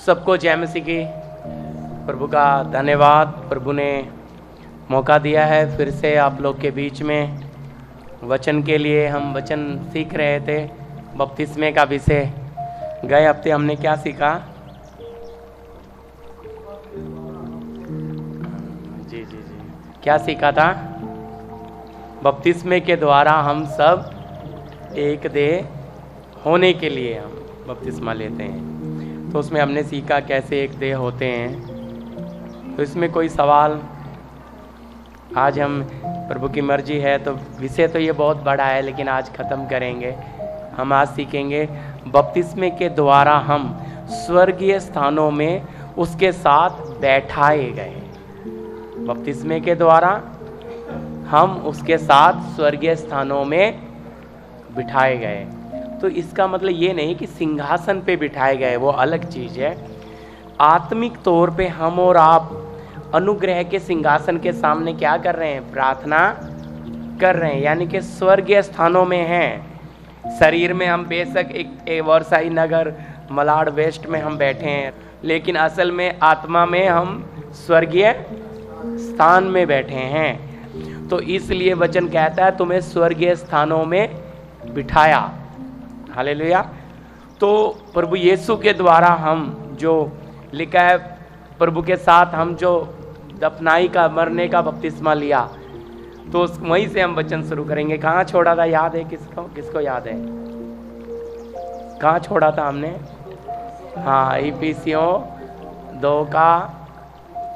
सबको जय मसीह की। प्रभु का धन्यवाद, प्रभु ने मौका दिया है फिर से आप लोग के बीच में वचन के लिए। हम वचन सीख रहे थे, बपतिस्मे का विषय। गए हफ्ते हमने क्या सीखा? जी, क्या सीखा था? बपतिस्मे के द्वारा हम सब एक देह होने के लिए हम बपतिस्मा लेते हैं। तो उसमें हमने सीखा कैसे एक देह होते हैं। तो इसमें कोई सवाल? आज हम प्रभु की मर्जी है तो विषय तो ये बहुत बड़ा है, लेकिन आज ख़त्म करेंगे। हम आज सीखेंगे बपतिस्मे के द्वारा हम स्वर्गीय स्थानों में उसके साथ बैठाए गए। बपतिस्मे के द्वारा हम उसके साथ स्वर्गीय स्थानों में बिठाए गए। तो इसका मतलब ये नहीं कि सिंहासन पे बिठाए गए, वो अलग चीज़ है। आत्मिक तौर पे हम और आप अनुग्रह के सिंहासन के सामने क्या कर रहे हैं? प्रार्थना कर रहे हैं, यानी कि स्वर्गीय स्थानों में हैं। शरीर में हम बेशक एक वर्साई नगर मलाड वेस्ट में हम बैठे हैं, लेकिन असल में आत्मा में हम स्वर्गीय स्थान में बैठे हैं। तो इसलिए वचन कहता है तुम्हें स्वर्गीय स्थानों में बिठाया। हालेलुया। तो प्रभु यीशु के द्वारा हम जो लिखा है, प्रभु के साथ हम जो दफनाई का मरने का बपतिस्मा लिया, तो वहीं से हम वचन शुरू करेंगे। कहाँ छोड़ा था? याद है किसको याद है? कहाँ छोड़ा था हमने? हाँ, इफिसियों 2 का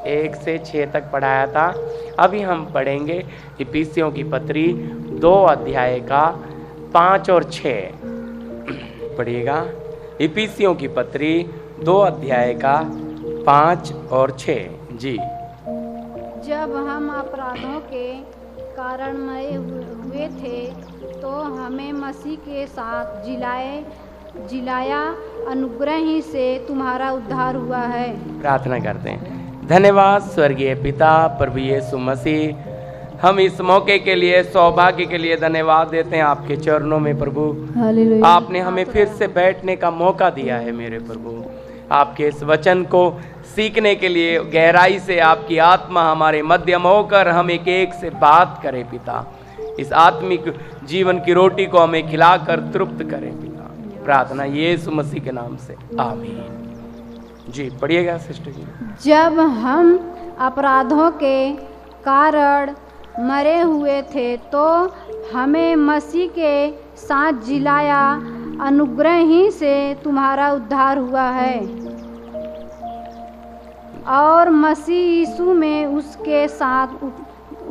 1 से 6 तक पढ़ाया था। अभी हम पढ़ेंगे इफिसियों की पत्री 2 अध्याय का 5 और 6। पढ़िएगा, इफिसियों की पत्री 2 अध्याय का 5 और 6 जी। जब हम अपराधों के कारण मरे हुए थे तो हमें मसीह के साथ जिलाया, अनुग्रह ही से तुम्हारा उद्धार हुआ है। प्रार्थना करते हैं। धन्यवाद स्वर्गीय पिता, प्रभु यीशु मसीह, हम इस मौके के लिए, सौभाग्य के लिए धन्यवाद देते हैं आपके चरणों में। प्रभु आपने हमें फिर से बैठने का मौका दिया है मेरे प्रभु। आपके इस वचन को सीखने के लिए गहराई से आपकी आत्मा हमारे मध्यम होकर हम एक से बात करें पिता। इस आत्मिक जीवन की रोटी को हमें खिलाकर तृप्त करें पिता। प्रार्थना यीशु मसीह के नाम से, आमीन जी। पढ़िएगा सिस्टर जी। जब हम अपराधों के कारण मरे हुए थे तो हमें मसीह के साथ जिलाया, अनुग्रह ही से तुम्हारा उद्धार हुआ है। और मसीह यीशु में उसके साथ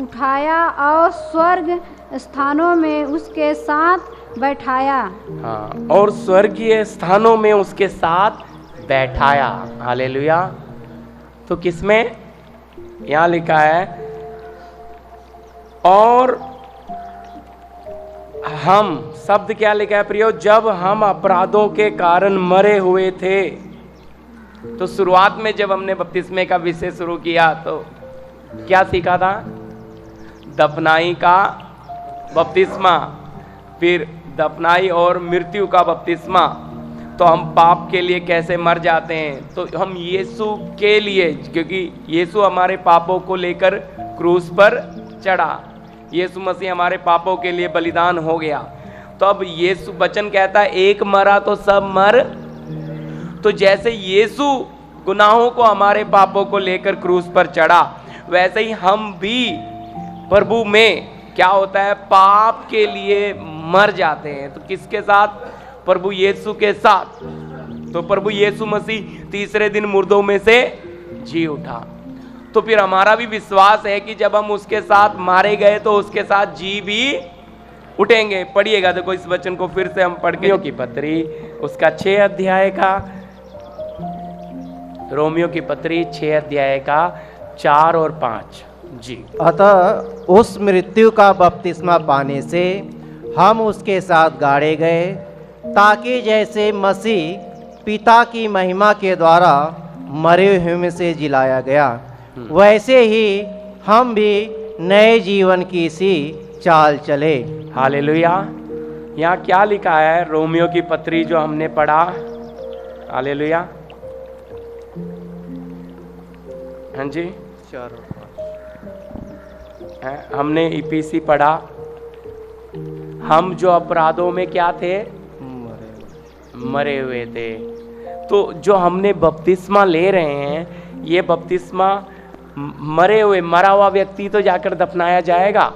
उठाया और स्वर्ग स्थानों में उसके साथ बैठाया। हाँ, और स्वर्गीय स्थानों में उसके साथ बैठाया। हालेलुया। तो किसमें? यहाँ लिखा है और हम, शब्द क्या लिखा है प्रियो? जब हम अपराधों के कारण मरे हुए थे। तो शुरुआत में जब हमने बपतिस्मे का विषय शुरू किया तो क्या सीखा था? दफनाई का बपतिस्मा, फिर दफनाई और मृत्यु का बपतिस्मा। तो हम पाप के लिए कैसे मर जाते हैं, तो हम यीशु के लिए, क्योंकि यीशु हमारे पापों को लेकर क्रूस पर चढ़ा, यीशु मसीह हमारे पापों के लिए बलिदान हो गया। तो अब यीशु वचन कहता है एक मरा तो सब मर। तो जैसे यीशु गुनाहों को, हमारे पापों को लेकर क्रूस पर चढ़ा, वैसे ही हम भी प्रभु में क्या होता है? पाप के लिए मर जाते हैं। तो किसके साथ? प्रभु यीशु के साथ। तो प्रभु यीशु मसीह तीसरे दिन मुर्दों में से जी उठा। तो फिर हमारा भी विश्वास है कि जब हम उसके साथ मारे गए तो उसके साथ जी भी उठेंगे। पढ़िएगा, देखो इस वचन को फिर से हम पढ़ के की पत्री उसका 6 अध्याय का, रोमियो की पत्री 6 अध्याय का 4 और 5 जी। अतः उस मृत्यु का बपतिस्मा पाने से हम उसके साथ गाड़े गए, ताकि जैसे मसीह पिता की महिमा के द्वारा मरे हुए में से जिलाया गया, वैसे ही हम भी नए जीवन की सी चाल चले। हालेलुया। यहाँ क्या लिखा है? रोमियो की पत्री जो हमने पढ़ा, हालेलुया, हाँ जी, 4 और 5। हमने ईपीसी पढ़ा। हम जो अपराधों में क्या थे, मरे हुए थे। तो जो हमने बपतिस्मा ले रहे हैं, ये बपतिस्मा मरा हुआ व्यक्ति तो जाकर दफनाया जाएगा।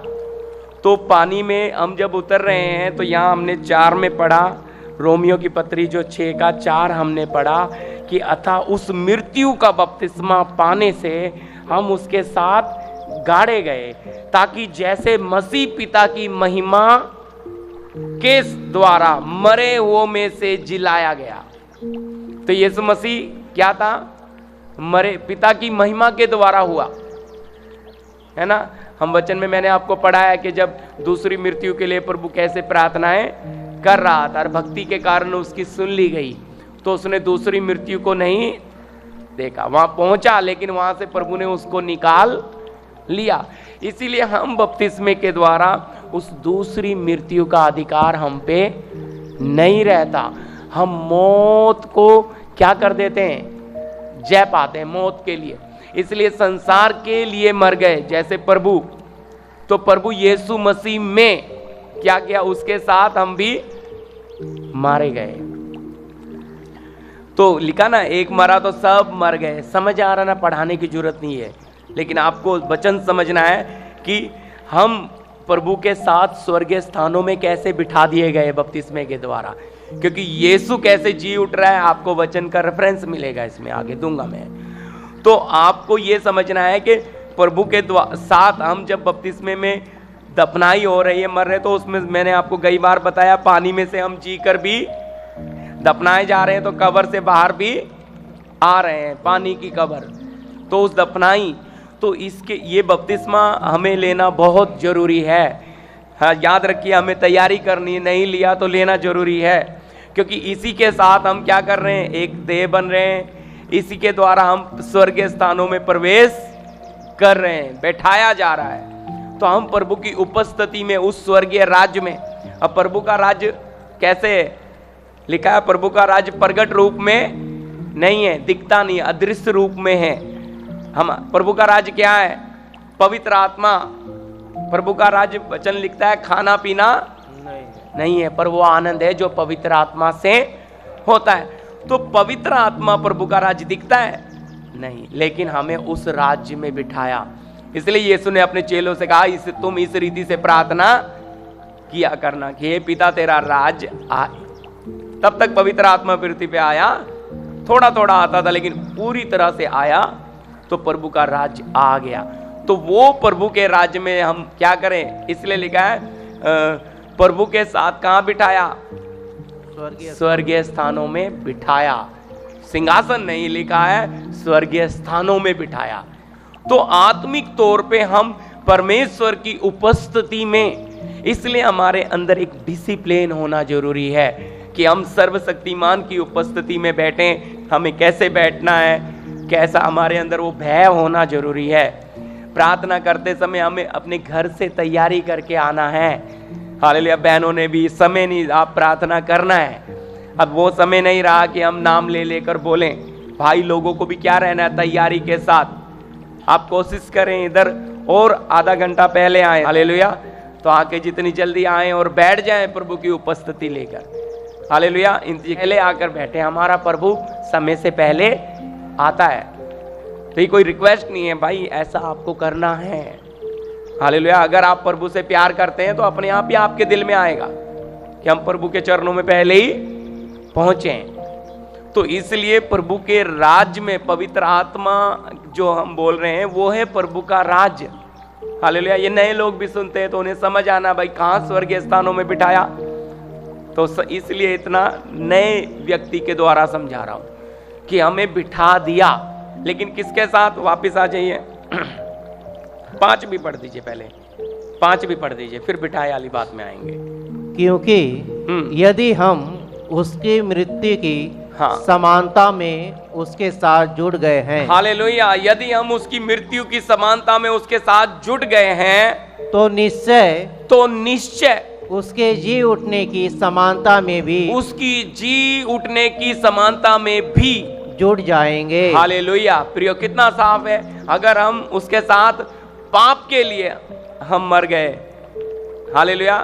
तो पानी में हम जब उतर रहे हैं, तो यहाँ हमने 4 में पढ़ा, रोमियो की पत्री जो 6 का 4 हमने पढ़ा कि अतः उस मृत्यु का बपतिस्मा पाने से हम उसके साथ गाड़े गए, ताकि जैसे मसीह पिता की महिमा के द्वारा मरे हुओं में से जिलाया गया। तो यीशु मसीह क्या था, मरे पिता की महिमा के द्वारा हुआ, है ना। हम वचन में मैंने आपको पढ़ाया कि जब दूसरी मृत्यु के लिए प्रभु कैसे प्रार्थनाएं कर रहा था और भक्ति के कारण उसकी सुन ली गई, तो उसने दूसरी मृत्यु को नहीं देखा, वहां पहुंचा, लेकिन वहां से प्रभु ने उसको निकाल लिया। इसीलिए हम बपतिस्मे के द्वारा उस दूसरी मृत्यु का अधिकार हम पे नहीं रहता। हम मौत को क्या कर देते हैं, जय पाते हैं मौत के लिए। इसलिए संसार के लिए मर गए जैसे प्रभु, तो प्रभु यीशु मसीह में क्या किया, उसके साथ हम भी मारे गए। तो लिखा ना, एक मरा तो सब मर गए। समझ आ रहा ना, पढ़ाने की जरूरत नहीं है, लेकिन आपको वचन समझना है कि हम प्रभु के साथ स्वर्गीय स्थानों में कैसे बिठा दिए गए बपतिस्मे के द्वारा। क्योंकि यीशु कैसे जी उठ रहा है, आपको वचन का रेफरेंस मिलेगा, इसमें आगे दूंगा मैं। तो आपको ये समझना है कि प्रभु के साथ हम जब बपतिस्मे में दफनाई हो रही है, मर रहे, तो उसमें मैंने आपको कई बार बताया, पानी में से हम जी कर भी दफनाए जा रहे हैं, तो कब्र से बाहर भी आ रहे हैं, पानी की कब्र। तो उस दफनाई, तो इसके ये बपतिस्मा हमें लेना बहुत जरूरी है। हाँ, याद रखिए, हमें तैयारी करनी है, नहीं लिया तो लेना जरूरी है, क्योंकि इसी के साथ हम क्या कर रहे हैं, एक देह बन रहे हैं। इसी के द्वारा हम स्वर्गीय स्थानों में प्रवेश कर रहे हैं, बैठाया जा रहा है। तो हम प्रभु की उपस्थिति में उस स्वर्गीय राज्य में। अब प्रभु का राज्य कैसे है, लिखा है, प्रभु का राज्य प्रगट रूप में नहीं है, दिखता नहीं, अदृश्य रूप में है। हम प्रभु का राज्य क्या है, पवित्र आत्मा। प्रभु का राज्य वचन लिखता है खाना पीना नहीं है, पर वो आनंद है जो पवित्र आत्मा से होता है। तो पवित्र आत्मा प्रभु का राज्य दिखता है नहीं, लेकिन हमें उस राज्य में बिठाया। इसलिए यीशु ने अपने चेलों से कहा, तुम इस रीति से प्रार्थना किया करना कि हे पिता तेरा राज्य आए। तब तक पवित्र आत्मा पृथ्वी पे आया, थोड़ा थोड़ा आता था, लेकिन पूरी तरह से आया तो प्रभु का राज्य आ गया। तो वो प्रभु के राज्य में हम क्या करें, इसलिए लिखा है प्रभु के साथ कहाँ बिठाया, स्वर्गीय स्थानों में बिठाया। सिंहासन नहीं, लिखा है स्वर्गीय स्थानों में बिठाया। तो आत्मिक तौर पे हम परमेश्वर की उपस्थिति में, इसलिए हमारे अंदर एक डिसिप्लिन होना जरूरी है कि हम सर्वशक्तिमान की उपस्थिति में बैठें। हमें कैसे बैठना है, कैसा, हमारे अंदर वो भय होना जरूरी है। प्रार्थना करते समय हमें अपने घर से तैयारी करके आना है। हालेलुया। बहनों ने भी समय नहीं, आप प्रार्थना करना है। अब वो समय नहीं रहा कि हम नाम ले लेकर बोलें। भाई लोगों को भी क्या रहना है, तैयारी के साथ। आप कोशिश करें इधर और आधा घंटा पहले आए, हालेलुया। तो आके जितनी जल्दी आए और बैठ जाएं प्रभु की उपस्थिति लेकर, हालेलुया। पहले आकर बैठे, हमारा प्रभु समय से पहले आता है। तो ये कोई रिक्वेस्ट नहीं है भाई, ऐसा आपको करना है, हालेलुया। अगर आप प्रभु से प्यार करते हैं तो अपने आप ही आपके दिल में आएगा कि हम प्रभु के चरणों में पहले ही पहुंचे। तो इसलिए प्रभु के राज्य में पवित्र आत्मा जो हम बोल रहे हैं वो है प्रभु का राज्य, हालेलुया। ये नए लोग भी सुनते हैं तो उन्हें समझ आना भाई कहाँ स्वर्गीय स्थानों में बिठाया। तो इसलिए इतना नए व्यक्ति के द्वारा समझा रहा हूं कि हमें बिठा दिया, लेकिन किसके साथ, वापिस आ जाइए 5 भी पढ़ दीजिए, पहले 5 भी पढ़ दीजिए, फिर बिठाए वाली बात में आएंगे। क्योंकि यदि हम उसकी मृत्यु की समानता में उसके साथ जुड़ गए हैं, हालेलुया। यदि हम उसकी मृत्यु की समानता में उसके साथ जुड़ गए हैं, तो निश्चय उसके जी उठने की समानता में भी, उसकी जी उठने की समानता में भी जुट जाएंगे। हालेलुया। प्रियो, कितना साफ है। अगर हम उसके साथ पाप के लिए हम मर गए, हालेलुया,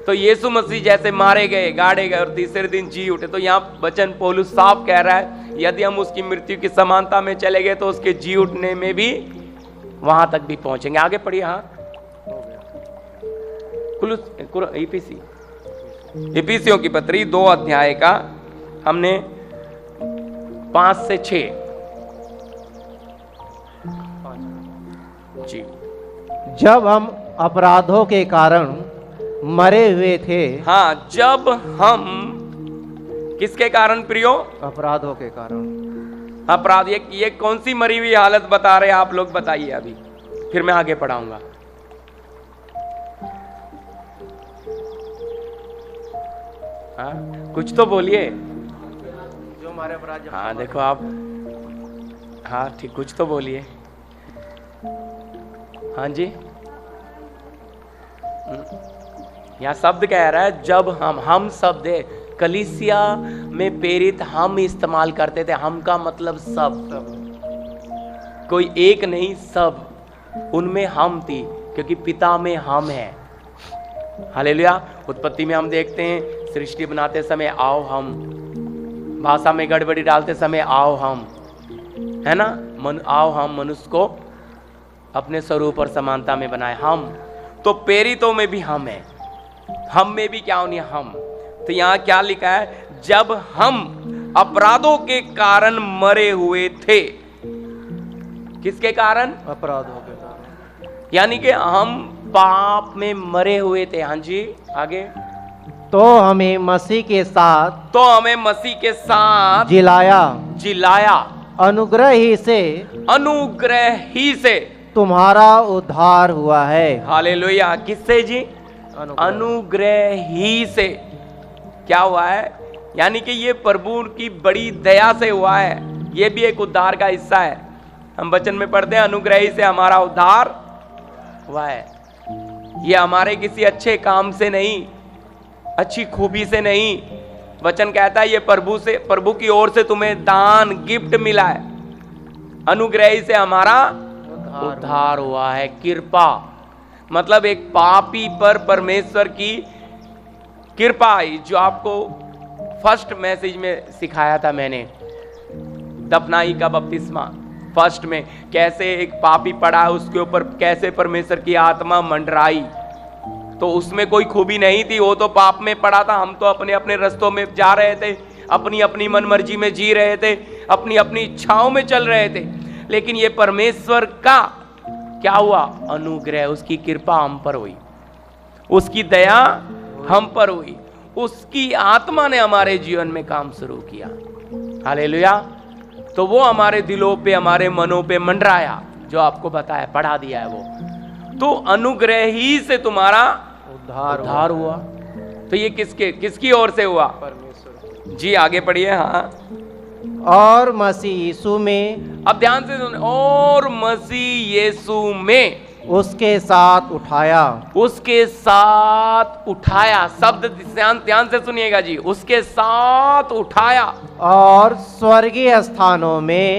तो यीशु मसीह जैसे मारे गए, गाड़े गए और तीसरे दिन जी उठे, तो यहाँ वचन पौलुस साफ कह रहा है, यदि हम उसकी मृत्यु की समानता में चले गए तो उसके जी उठने में भी वहां तक भी पहुंचेंगे। आगे पढ़िए। हाँ, इफिसियों की पत्री 2 अध्याय का हमने 5 से 6 जी। जब हम अपराधों के कारण मरे हुए थे। हाँ, जब हम किसके कारण प्रियो? अपराधों के कारण। अपराध, ये कौन सी मरी हुई हालत बता रहे हैं आप लोग? बताइए अभी, फिर मैं आगे पढ़ाऊंगा। हाँ, कुछ तो बोलिए। जो हमारे अपराध। हाँ देखो आप, हाँ ठीक, कुछ तो बोलिए। हाँ जी, यहाँ शब्द कह रहा है जब हम शब्द है कलीसिया में प्रेरित हम इस्तेमाल करते थे। हम का मतलब सब, कोई एक नहीं, सब। उनमें हम थी क्योंकि पिता में हम है। हालेलुया। उत्पत्ति में हम देखते हैं सृष्टि बनाते समय आओ हम, भाषा में गड़बड़ी डालते समय आओ हम, है ना, आओ हम मनुष्य को अपने स्वरूप और समानता में बनाए। हम तो प्रेरितों में भी हम है, हम में भी क्या होनी, हम। तो यहाँ क्या लिखा है? जब हम अपराधों के कारण मरे हुए थे। किसके कारण? अपराधों के कारण। यानी कि हम पाप में मरे हुए थे। हाँ जी, आगे। तो हमें मसीह के साथ जिलाया। अनुग्रह ही से तुम्हारा उद्धार हुआ है। हालेलुया। किससे जी? अनुग्रह ही से। क्या हुआ है? यानी कि ये प्रभु की बड़ी दया से हुआ है। ये भी एक उद्धार का हिस्सा है। हम वचन में पढ़ते हैं अनुग्रह ही से हमारा उद्धार हुआ है। ये हमारे किसी अच्छे काम से नहीं, अच्छी खूबी से नहीं। वचन कहता है ये प्रभु की ओर से तुम्हें दान, गिफ्ट मिला है। अनुग्रह ही से हमारा उद्धार हुआ है। कृपा मतलब एक पापी पर परमेश्वर की कृपा आई, जो आपको फर्स्ट मैसेज में सिखाया था मैंने, दफनाई का बपतिस्मा। फर्स्ट में कैसे एक पापी पड़ा, उसके ऊपर कैसे परमेश्वर की आत्मा मंडराई। तो उसमें कोई खूबी नहीं थी, वो तो पाप में पड़ा था। हम तो अपने अपने रास्तों में जा रहे थे, अपनी अपनी मनमर्जी में जी रहे थे, अपनी अपनी इच्छाओं में चल रहे थे। लेकिन ये परमेश्वर का क्या हुआ? अनुग्रह, उसकी कृपा हम पर हुई, उसकी दया हम पर हुई, उसकी आत्मा ने हमारे जीवन में काम शुरू किया। हालेलुया। तो वो हमारे दिलों पे, हमारे मनों पे मंडराया, जो आपको बताया, पढ़ा दिया है वो। तो अनुग्रह ही से तुम्हारा उद्धार हुआ। तो ये किसकी ओर से हुआ? परमेश्वर जी। आगे पढ़िए। हाँ, और मसीह यीशु में, अब ध्यान से सुन, और मसीह यीशु में उसके साथ उठाया। शब्द ध्यान से सुनिएगा जी, उसके साथ उठाया। और स्वर्गीय स्थानों में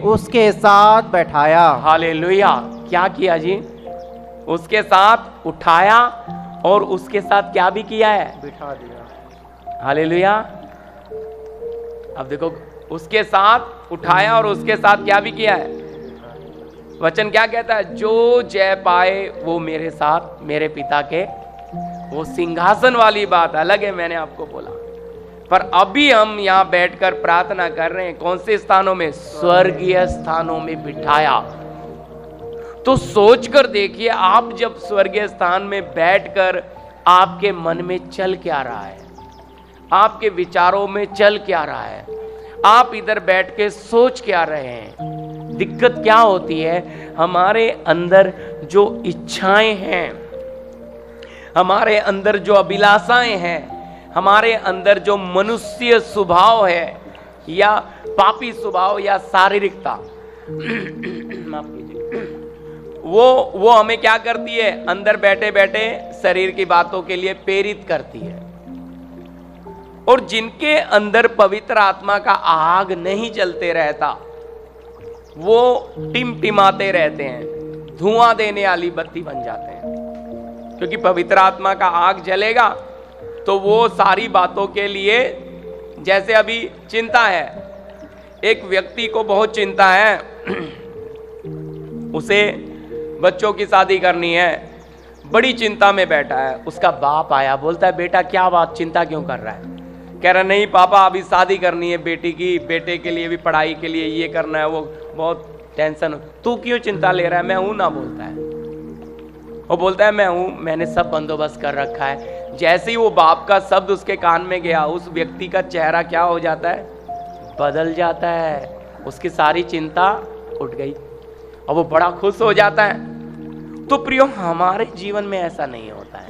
उसके साथ बैठाया। हालेलुया। क्या किया जी? उसके साथ उठाया और उसके साथ क्या भी किया है? बिठा दिया। हालेलुया। अब देखो, उसके साथ उठाया और उसके साथ क्या भी किया है? वचन क्या कहता है? जो जय पाए वो मेरे साथ, मेरे पिता के वो सिंहासन वाली बात अलग है, मैंने आपको बोला। पर अभी हम यहाँ बैठकर प्रार्थना कर रहे हैं, कौन से स्थानों में? स्वर्गीय स्थानों में बिठाया। तो सोचकर देखिए, आप जब स्वर्गीय स्थान में बैठकर आपके मन में चल क्या रहा है, आपके विचारों में चल क्या रहा है, आप इधर बैठ के सोच क्या रहे हैं। दिक्कत क्या होती है? हमारे अंदर जो इच्छाएं हैं, हमारे अंदर जो अभिलाषाएं हैं, हमारे अंदर जो मनुष्य स्वभाव है या पापी स्वभाव या शारीरिकता माफ कीजिए, वो हमें क्या करती है? अंदर बैठे बैठे शरीर की बातों के लिए प्रेरित करती है। और जिनके अंदर पवित्र आत्मा का आग नहीं जलते रहता, वो टिमटिमाते रहते हैं, धुआं देने वाली बत्ती बन जाते हैं। क्योंकि पवित्र आत्मा का आग जलेगा तो वो सारी बातों के लिए, जैसे अभी चिंता है, एक व्यक्ति को बहुत चिंता है, उसे बच्चों की शादी करनी है, बड़ी चिंता में बैठा है। उसका बाप आया, बोलता है बेटा क्या बात, चिंता क्यों कर रहा है? कह रहा नहीं पापा अभी शादी करनी है बेटी की, बेटे के लिए भी पढ़ाई के लिए ये करना है, वो बहुत टेंशन। तू क्यों चिंता ले रहा है? मैं हूं ना, बोलता है। वो बोलता है मैं हूं, मैंने सब बंदोबस्त कर रखा है। जैसे ही वो बाप का शब्द उसके कान में गया, उस व्यक्ति का चेहरा क्या हो जाता है? बदल जाता है। उसकी सारी चिंता उठ गई और वो बड़ा खुश हो जाता है। तो प्रियो, हमारे जीवन में ऐसा नहीं होता है।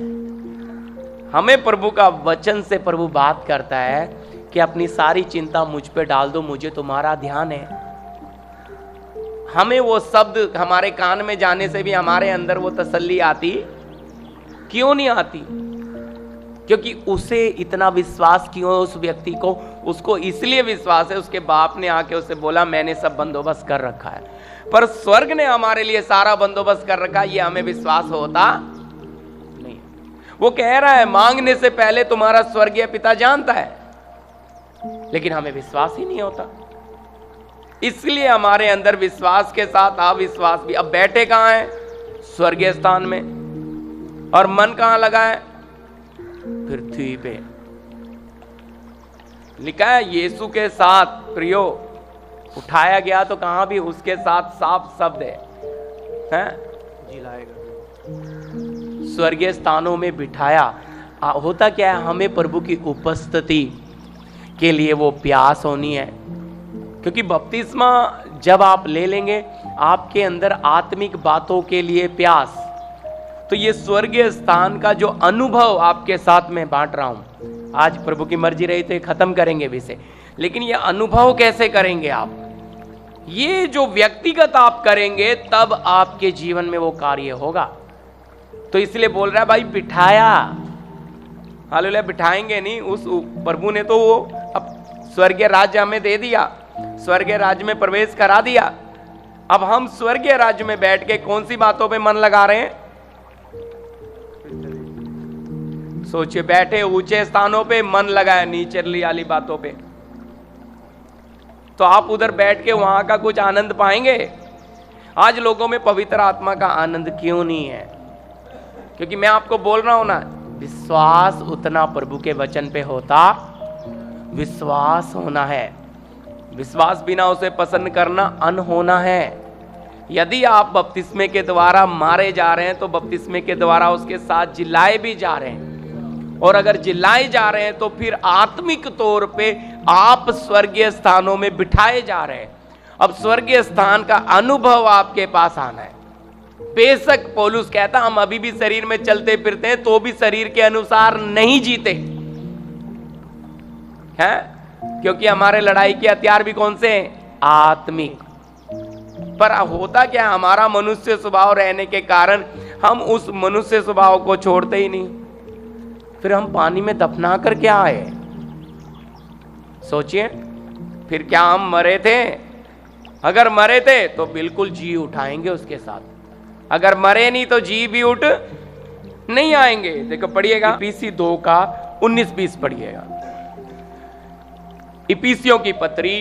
हमें प्रभु का वचन से प्रभु बात करता है कि अपनी सारी चिंता मुझ पे डाल दो, मुझे तुम्हारा ध्यान है। हमें वो शब्द हमारे कान में जाने से भी हमारे अंदर वो तसल्ली आती क्यों नहीं आती? क्योंकि उसे इतना विश्वास क्यों है उस व्यक्ति को? उसको इसलिए विश्वास है, उसके बाप ने आके उसे बोला मैंने सब बंदोबस्त कर रखा है। पर स्वर्ग ने हमारे लिए सारा बंदोबस्त कर रखा, ये हमें विश्वास होता नहीं। वो कह रहा है मांगने से पहले तुम्हारा स्वर्गीय पिता जानता है, लेकिन हमें विश्वास ही नहीं होता। इसलिए हमारे अंदर विश्वास के साथ अविश्वास भी। अब बैठे कहां है? स्वर्गीय स्थान में। और मन कहां लगा है? पृथ्वी पे। लिखा है यीशु के साथ प्रियो उठाया गया, तो कहां भी उसके साथ साफ शब्द है जिलाएगा। स्वर्गीय स्थानों में बिठाया। होता क्या है? हमें प्रभु की उपस्थिति के लिए वो प्यास होनी है। क्योंकि बपतिस्मा जब आप ले लेंगे, आपके अंदर आत्मिक बातों के लिए प्यास। तो ये स्वर्गीय स्थान का जो अनुभव आपके साथ में बांट रहा हूं, आज प्रभु की मर्जी रही तो खत्म करेंगे भी से, लेकिन ये अनुभव कैसे करेंगे आप? ये जो व्यक्तिगत आप करेंगे तब आपके जीवन में वो कार्य होगा। तो इसलिए बोल रहा है भाई बिठाया। हालेलुया। बिठाएंगे नहीं, उस प्रभु ने तो वो अब स्वर्गीय राज्य हमें दे दिया, स्वर्गीय राज्य में प्रवेश करा दिया। अब हम स्वर्गीय राज्य में बैठ के कौन सी बातों पे मन लगा रहे हैं? सोचिए, बैठे ऊंचे स्थानों पे मन लगाए नीचली वाली बातों पे, तो आप उधर बैठ के वहां का कुछ आनंद पाएंगे? आज लोगों में पवित्र आत्मा का आनंद क्यों नहीं है? क्योंकि मैं आपको बोल रहा हूं ना, विश्वास उतना प्रभु के वचन पे होता, विश्वास होना है। विश्वास बिना उसे पसंद करना अनहोना है। यदि आप बपतिस्मे के द्वारा मारे जा रहे हैं, तो बपतिस्मे के द्वारा उसके साथ जिलाए भी जा रहे हैं। और अगर जिलाए जा रहे हैं तो फिर आत्मिक तौर पे आप स्वर्गीय स्थानों में बिठाए जा रहे हैं। अब स्वर्गीय स्थान का अनुभव आपके पास आना है। बेशक पौलुस कहता हम अभी भी शरीर में चलते फिरते हैं, तो भी शरीर के अनुसार नहीं जीते हैं, क्योंकि हमारे लड़ाई के हथियार भी कौन से हैं? आत्मिक। पर होता क्या, हमारा मनुष्य स्वभाव रहने के कारण हम उस मनुष्य स्वभाव को छोड़ते ही नहीं। फिर हम पानी में दफना कर क्या आए? सोचिए, फिर क्या हम मरे थे? अगर मरे थे तो बिल्कुल जी उठाएंगे उसके साथ, अगर मरे नहीं तो जी भी उठ नहीं आएंगे। देखो पढ़िएगा इफिसी 2 का 19-20 पढ़िएगा। इफिसियों की पत्री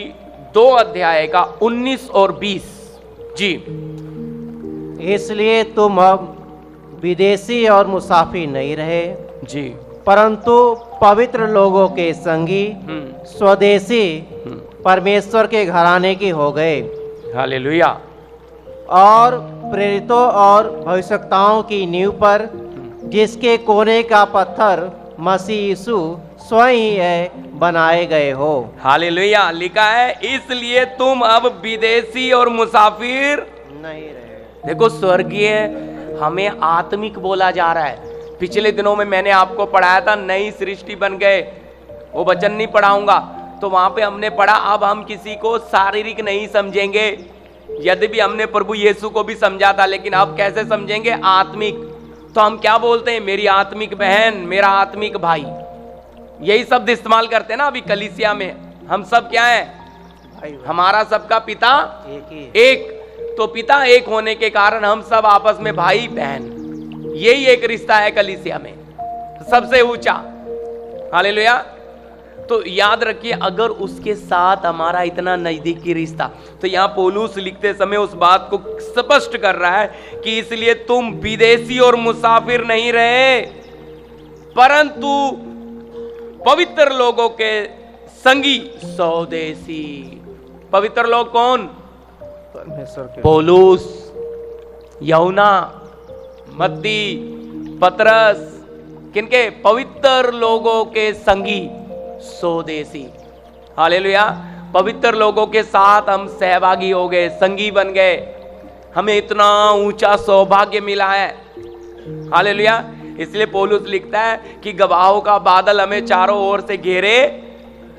2 अध्याय का 19 और 20 जी। इसलिए तुम अब विदेशी और मुसाफिर नहीं रहे जी, परंतु पवित्र लोगों के संगी स्वदेशी परमेश्वर के घराने की हो गए। हालेलुया। और प्रेरितों और भविष्यवक्ताओं की नींव पर, जिसके कोने का पत्थर मसीह यीशु स्वयं ही है, बनाए गए हो। हालेलुया। लिखा है इसलिए तुम अब विदेशी और मुसाफिर नहीं रहे। देखो, स्वर्गीय हमें आत्मिक बोला जा रहा है। पिछले दिनों में मैंने आपको पढ़ाया था नई सृष्टि बन गए, वो वचन नहीं पढ़ाऊंगा, तो वहां पे हमने पढ़ा अब हम किसी को शारीरिक नहीं समझेंगे। यदि भी हमने प्रभु यीशु को भी समझा था, लेकिन अब कैसे समझेंगे? आत्मिक। तो हम क्या बोलते हैं? मेरी आत्मिक बहन, मेरा आत्मिक भाई। यही शब्द इस्तेमाल करते हैं ना अभी कलीसिया में, हम सब क्या है, हमारा सबका पिता एक ही। एक। तो पिता एक होने के कारण हम सब आपस में भाई बहन, यही एक रिश्ता है कलीसिया में सबसे ऊंचा। हालेलुया। तो याद रखिए, अगर उसके साथ हमारा इतना नजदीकी रिश्ता, तो यहां पौलुस लिखते समय उस बात को स्पष्ट कर रहा है कि इसलिए तुम विदेशी और मुसाफिर नहीं रहे, परंतु पवित्र लोगों के संगी स्वदेशी। पवित्र लोग कौन? परमेश्वर के। पौलुस, यूहन्ना, मत्ती, पतरस, किनके? पवित्र लोगों के संगी स्वदेशी। हालेलुया। पवित्र लोगों के साथ हम सहभागी हो गए, संगी बन गए, हमें इतना ऊंचा सौभाग्य मिला है। हालेलुया। इसलिए पौलुस लिखता है कि गवाहों का बादल हमें चारों ओर से घेरे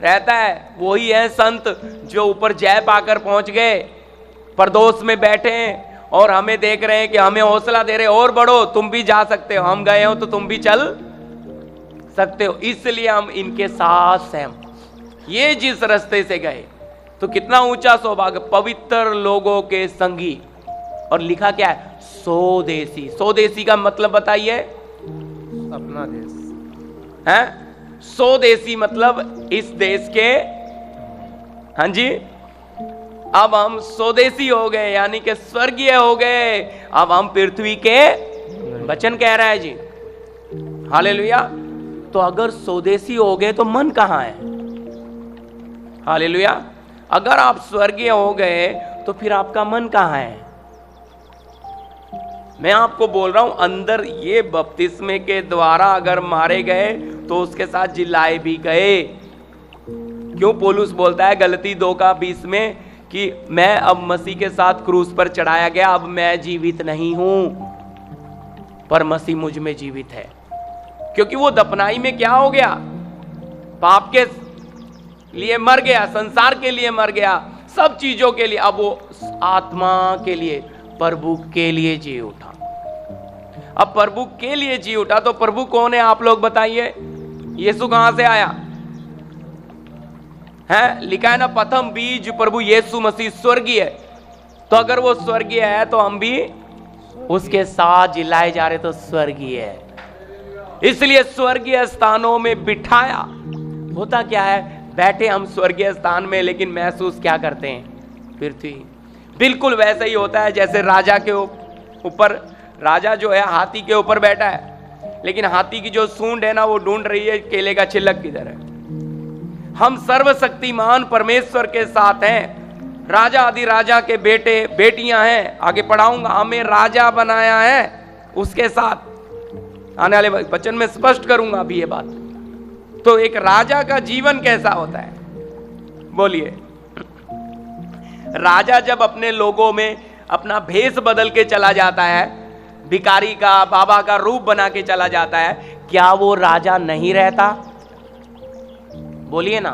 रहता है। वही है संत जो ऊपर जय पाकर पहुंच गए, परदोस में बैठे हैं और हमें देख रहे हैं कि हमें हौसला दे रहे, और बढ़ो, तुम भी जा सकते हो, हम गए हो तो तुम भी चल सकते हो। इसलिए हम इनके साथ सहम, ये जिस रास्ते से गए, तो कितना ऊंचा सौभाग्य, पवित्र लोगों के संगी। और लिखा क्या है? स्वदेशी। स्वदेशी का मतलब बताइए? अपना देश है। स्वदेशी मतलब इस देश के। हाँ जी, अब हम स्वदेशी हो गए, यानी कि स्वर्गीय हो गए। अब हम पृथ्वी के वचन कह रहा है जी। हालेलुया। तो अगर स्वदेशी हो गए तो मन कहां है? हालेलुया। अगर आप स्वर्गीय हो गए तो फिर आपका मन कहां है? मैं आपको बोल रहा हूं, अंदर ये बपतिस्मे के द्वारा अगर मारे गए तो उसके साथ जिलाए भी गए। क्यों पौलुस बोलता है गलती 2:20 में कि मैं अब मसीह के साथ क्रूस पर चढ़ाया गया, अब मैं जीवित नहीं हूं पर मसीह मुझ में जीवित है। क्योंकि वो दफनाई में क्या हो गया? पाप के लिए मर गया, संसार के लिए मर गया, सब चीजों के लिए। अब वो आत्मा के लिए, प्रभु के लिए जी उठा। अब प्रभु के लिए जी उठा तो प्रभु कौन है आप लोग बताइए? यीशु कहां से आया है? लिखा है ना, प्रथम बीज प्रभु यीशु मसीह स्वर्गीय है। तो अगर वो स्वर्गीय है तो हम भी उसके साथ जिलाए जा रहे, तो स्वर्गीय है। इसलिए स्वर्गीय स्थानों में बिठाया। होता क्या है? बैठे हम स्वर्गीय स्थान में, लेकिन महसूस क्या करते हैं? पृथ्वी। बिल्कुल वैसा ही होता है जैसे राजा के ऊपर, राजा जो है हाथी के ऊपर बैठा है, लेकिन हाथी की जो सूंड है ना, वो ढूंढ रही है केले का छिलक किधर है। हम सर्वशक्तिमान परमेश्वर के साथ हैं, राजा आदि राजा के बेटे बेटियां हैं। आगे पढ़ाऊंगा, हमें राजा बनाया है उसके साथ, आने वाले वचन में स्पष्ट करूंगा अभी ये बात। तो एक राजा का जीवन कैसा होता है? बोलिए। राजा जब अपने लोगों में अपना भेष बदल के चला जाता है, भिखारी का, बाबा का रूप बना के चला जाता है, क्या वो राजा नहीं रहता? बोलिए ना।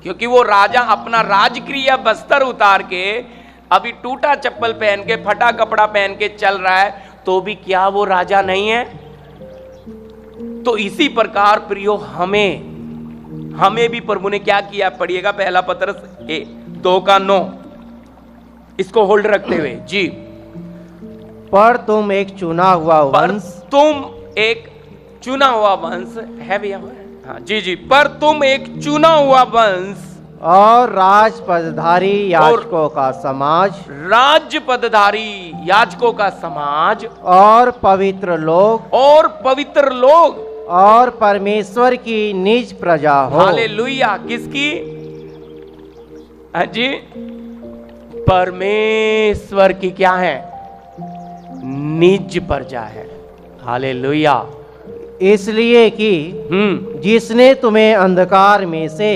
क्योंकि वो राजा अपना राजक्रिय बस्तर उतार के, अभी टूटा चप्पल पहन के, फटा कपड़ा पहन के चल रहा है, तो भी क्या वो राजा नहीं है? तो इसी प्रकार प्रियो हमें भी प्रभु ने क्या किया? पढ़िएगा पहला पतरस 2:9, इसको होल्ड रखते हुए जी। पर तुम एक चुना हुआ वंश, तुम एक चुना हुआ वंश है भैया। हाँ जी जी। पर तुम एक चुना हुआ वंश और राज पदधारी याजकों का समाज, राज्य पदधारी याजकों का समाज, और पवित्र लोग, और परमेश्वर की निज प्रजा हो। हालेलुया। किसकी? हाँ जी, परमेश्वर की क्या है? निज प्रजा है। हालेलुया। इसलिए कि जिसने तुम्हें अंधकार में से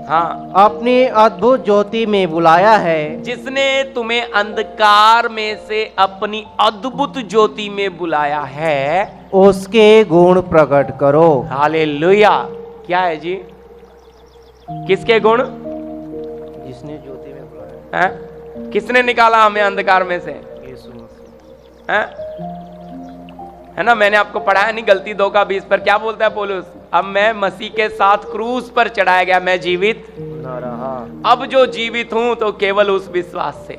हाँ, अपनी अद्भुत ज्योति में बुलाया है, जिसने तुम्हें अंधकार में से अपनी अद्भुत ज्योति में बुलाया है, उसके गुण प्रकट करो। हालेलुया। क्या है जी? किसके गुण? जिसने ज्योति में बुलाया है? किसने निकाला हमें अंधकार में से? यीशु मसीह। है? है ना, मैंने आपको पढ़ाया नहीं गलती 2:20 पर क्या बोलता है पौलुस, अब मैं मसीह के साथ क्रूस पर चढ़ाया गया, मैं जीवित न रहा, अब जो जीवित हूं तो केवल उस विश्वास से।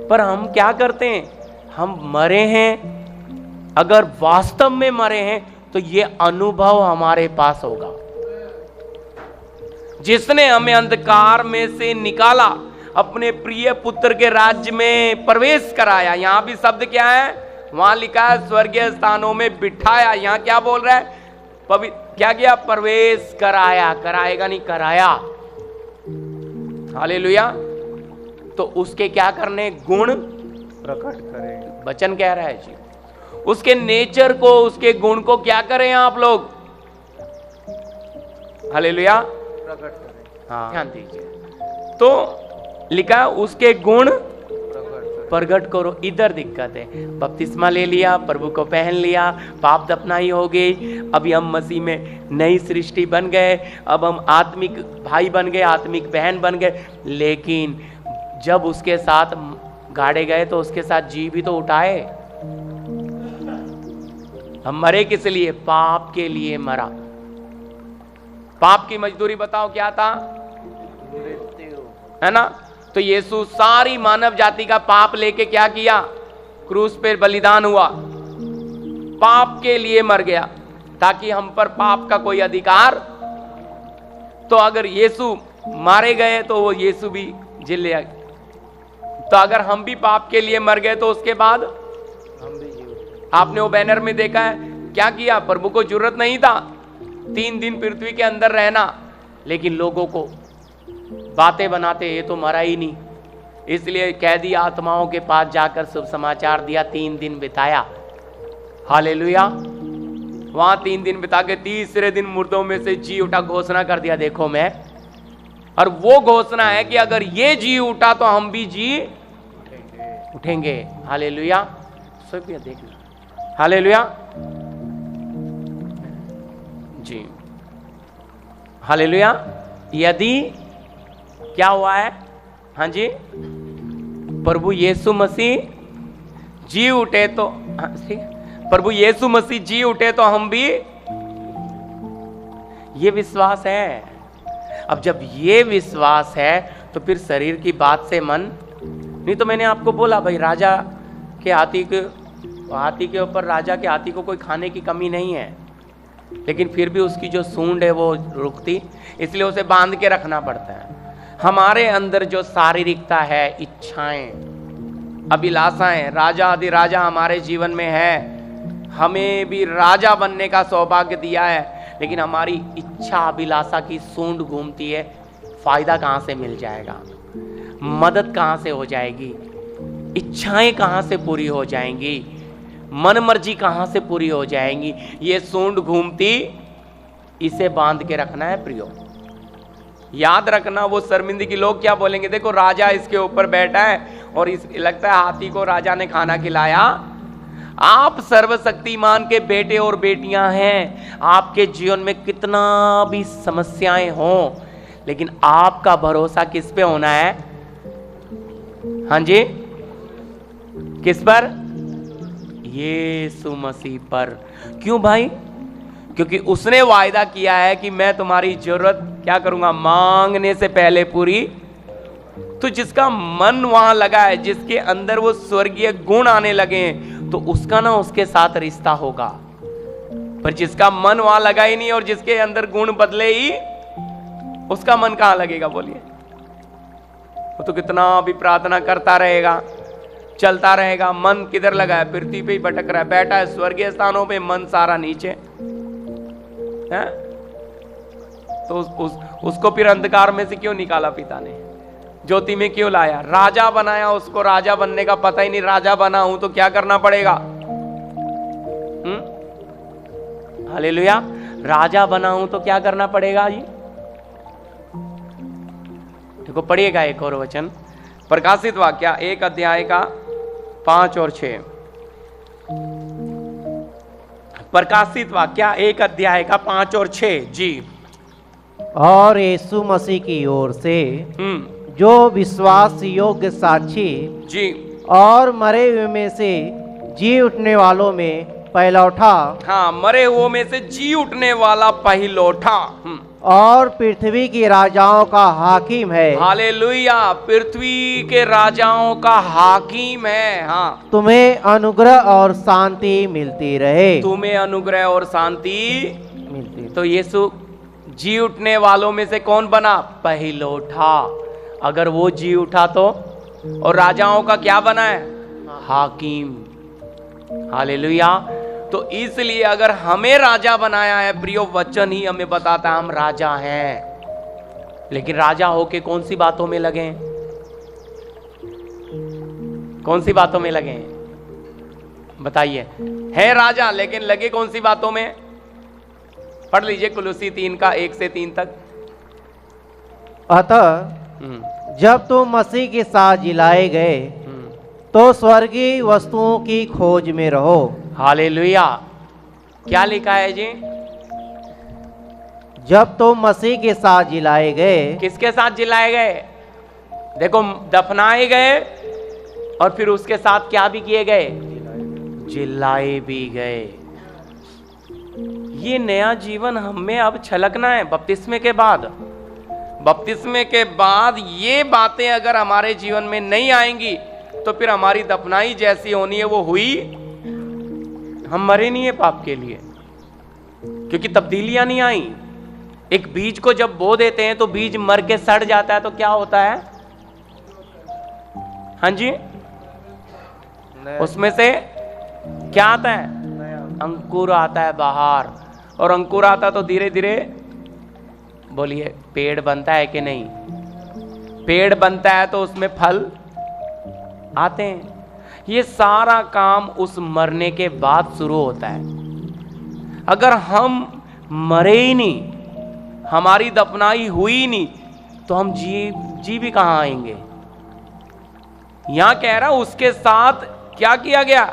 पर हम क्या करते हैं, हम मरे हैं, अगर वास्तव में मरे हैं तो ये अनुभव हमारे पास होगा। जिसने हमें अंधकार में से निकाला, अपने प्रिय पुत्र के राज्य में प्रवेश कराया। यहां भी शब्द क्या है, वहां लिखा है स्वर्गीय स्थानों में बिठाया, यहां क्या बोल रहा है, क्या किया, प्रवेश कराया, कराएगा नहीं कराया। हालेलुया। तो उसके क्या करने, गुण प्रकट करें, वचन कह रहा है जी, उसके नेचर को, उसके गुण को क्या करें आप लोग, हालेलुया, प्रकट करें। हाँ ध्यान दीजिए, तो लिखा उसके गुण प्रकट करो। इधर दिक्कत है, बपतिस्मा ले लिया, प्रभु को पहन लिया, पाप दफनाई हो गई, अभी हम मसीह में नई सृष्टि बन गए, अब हम आत्मिक भाई बन गए, आत्मिक बहन बन गए, लेकिन जब उसके साथ गाड़े गए तो उसके साथ जी भी तो उठाए। हम मरे किस लिए, पाप के लिए मरा। पाप की मजदूरी बताओ क्या था, मृत्यु, है ना। तो यीशु सारी मानव जाति का पाप लेके क्या किया, क्रूस पे बलिदान हुआ, पाप के लिए मर गया, ताकि हम पर पाप का कोई अधिकार। तो अगर यीशु मारे गए तो वो यीशु भी जिल लिया, तो अगर हम भी पाप के लिए मर गए तो उसके बाद हम भी जीव। आपने वो बैनर में देखा है क्या किया, प्रभु को जरूरत नहीं था 3 दिन पृथ्वी के अंदर रहना, लेकिन लोगों को बातें बनाते ये तो मरा ही नहीं, इसलिए कैदी आत्माओं के पास जाकर शुभ समाचार दिया, 3 दिन बिताया। हालेलुया। वहां 3 दिन बिता के तीसरे दिन मुर्दों में से जी उठा, घोषणा कर दिया देखो मैं, और वो घोषणा है कि अगर ये जी उठा तो हम भी जी उठेंगे। हालेलुया। देख लो, हालेलुया जी, हालेलुया। यदि क्या हुआ है, हाँ जी, प्रभु यीशु मसीह जी उठे तो, हाँ, प्रभु यीशु मसीह जी उठे तो हम भी, ये विश्वास है। अब जब ये विश्वास है तो फिर शरीर की बात से मन नहीं। तो मैंने आपको बोला भाई, राजा के हाथी के ऊपर, राजा के हाथी को कोई खाने की कमी नहीं है, लेकिन फिर भी उसकी जो सूंड है वो रुकती, इसलिए उसे बांध के रखना पड़ता है। हमारे अंदर जो शारीरिकता है, इच्छाएं, अभिलाषाएं, राजा आदि राजा हमारे जीवन में है, हमें भी राजा बनने का सौभाग्य दिया है, लेकिन हमारी इच्छा अभिलाषा की सूंड घूमती है। फायदा कहाँ से मिल जाएगा, मदद कहाँ से हो जाएगी, इच्छाएं कहाँ से पूरी हो जाएंगी, मन मर्जी कहाँ से पूरी हो जाएंगी, ये सूंड घूमती, इसे बांध के रखना है प्रियो। याद रखना, वो शर्मिंदगी, लोग क्या बोलेंगे, देखो राजा इसके ऊपर बैठा है और लगता है हाथी को राजा ने खाना खिलाया। आप सर्वशक्तिमान के बेटे और बेटियां हैं, आपके जीवन में कितना भी समस्याएं हों, लेकिन आपका भरोसा किस पे होना है, हाँ जी, किस पर, यीशु मसीह पर। क्यों भाई, क्योंकि उसने वायदा किया है कि मैं तुम्हारी जरूरत क्या करूंगा, मांगने से पहले पूरी। तो जिसका मन वहां लगा है, जिसके अंदर वो स्वर्गीय गुण आने लगे हैं, तो उसका ना उसके साथ रिश्ता होगा। पर जिसका मन वहां लगा ही नहीं और जिसके अंदर गुण बदले ही, उसका मन कहां लगेगा बोलिए। वो तो कितना भी प्रार्थना करता रहेगा, चलता रहेगा, मन किधर लगा है, पृथ्वी पे ही भटक रहा है, बैठा है स्वर्गीय स्थानों पे, मन सारा नीचे है। तो उसको फिर अंधकार में से क्यों निकाला पिता ने, ज्योति में क्यों लाया, राजा बनाया उसको। राजा बनने का पता ही नहीं, राजा बना हूं तो क्या करना पड़ेगा, हालेलुया। राजा बना हूं तो क्या करना पड़ेगा जी, देखो पढ़िएगा एक और वचन, प्रकाशित वाक्य 1 अध्याय का 5 और 6। प्रकाशित वाक्य 1 अध्याय का 5 और 6 जी। और यीशु मसीह की ओर से जो विश्वास योग्य साक्षी जी और मरे हुए में से जी उठने वालों में पहिलौठा हाँ, मरे हुओं में से जी उठने वाला पहिलौठा। और पृथ्वी की राजाओं का हाकिम है। हालेलुया, पृथ्वी के राजाओं का हाकिम है। हाँ, तुम्हें अनुग्रह और शांति मिलती रहे। तुम्हें अनुग्रह और शांति मिलती। तो यीशु जी उठने वालों में से कौन बना? पहिलौठा। अगर वो जी उठा तो, और राजाओं का क्या बना है? हाकिम। हालेलुया। तो इसलिए अगर हमें राजा बनाया है, प्रियो, वचन ही हमें बताता है हम राजा हैं। लेकिन राजा होके कौन सी बातों में लगे हैं? कौन सी बातों में लगे हैं? बताइए। है राजा लेकिन लगे कौन सी बातों में? पढ़ लीजिए कुलुसी 3 का 1 से 3 तक। अतः जब तुम मसीह के साथ जिलाए गए तो स्वर्गीय वस्तुओं की खोज में रहो। हालेलुया। क्या लिखा है जी? जब तुम मसीह के साथ जिलाए गए। किसके साथ जिलाए गए? देखो, दफनाए गए और फिर उसके साथ क्या भी किए गए? जिलाए भी गए। ये नया जीवन हमें अब छलकना है बपतिस्मे के बाद। बपतिस्मे के बाद ये बातें अगर हमारे जीवन में नहीं आएंगी तो फिर हमारी दफनाई जैसी होनी है वो हुई। हम मरे नहीं है पाप के लिए, क्योंकि तब्दीलियां नहीं आई। एक बीज को जब बो देते हैं तो बीज मर के सड़ जाता है, तो क्या होता है? हाँ जी, उसमें से क्या आता है? अंकुर आता है बाहर, और अंकुर आता तो धीरे धीरे, बोलिए, पेड़ बनता है कि नहीं? पेड़ बनता है तो उसमें फल आते हैं। ये सारा काम उस मरने के बाद शुरू होता है। अगर हम मरे ही नहीं, हमारी दफनाई हुई नहीं, तो हम जी भी कहां आएंगे? यहां कह रहा उसके साथ क्या किया गया?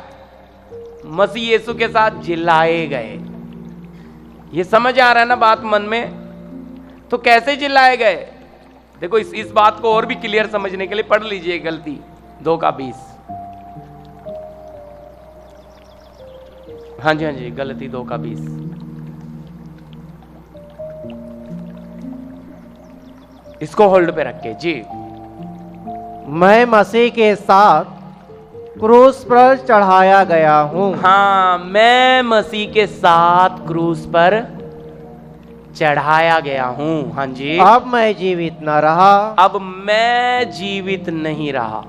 मसीह यीशु के साथ जिलाए गए। ये समझ आ रहा है ना बात मन में? तो कैसे जिलाए गए? देखो, इस बात को और भी क्लियर समझने के लिए पढ़ लीजिए गलती 2 का 20। हाँ जी, हाँ जी, गलती 2 का 20। इसको होल्ड पे रख के जी। मैं मसीह के साथ क्रूस पर चढ़ाया गया हूँ। हाँ, मैं मसीह के साथ क्रूस पर चढ़ाया गया हूँ। हाँ जी। अब मैं जीवित न रहा, अब मैं जीवित नहीं रहा,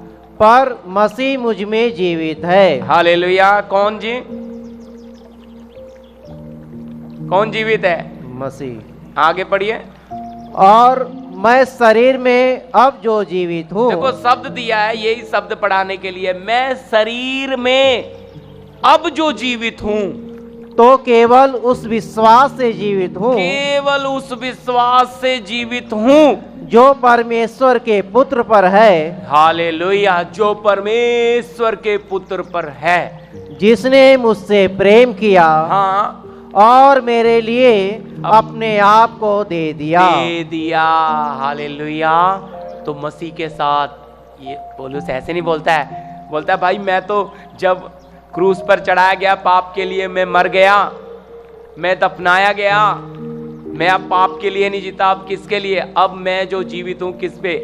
पर मसीह मुझ में जीवित है। हालेलुया। कौन जी? कौन जीवित है? मसीह। आगे पढ़िए। और मैं शरीर में अब जो जीवित हूँ। देखो, शब्द दिया है यही शब्द पढ़ाने के लिए। मैं शरीर में अब जो जीवित हूं, तो केवल उस विश्वास से जीवित हूँ। केवल उस विश्वास से जीवित हूं जो परमेश्वर के पुत्र पर है। हालेलुया। जो परमेश्वर के पुत्र पर है, जिसने मुझसे प्रेम किया। हाँ, और मेरे लिए अपने आप को दे दिया। हालेलुया। तो मसीह के साथ, ये पौलुस ऐसे नहीं बोलता है, बोलता है भाई मैं तो जब क्रूस पर चढ़ाया गया पाप के लिए, मैं मर गया, मैं दफनाया गया, मैं अब पाप के लिए नहीं जीता। अब किसके लिए? अब मैं जो जीवित हूं किस पे?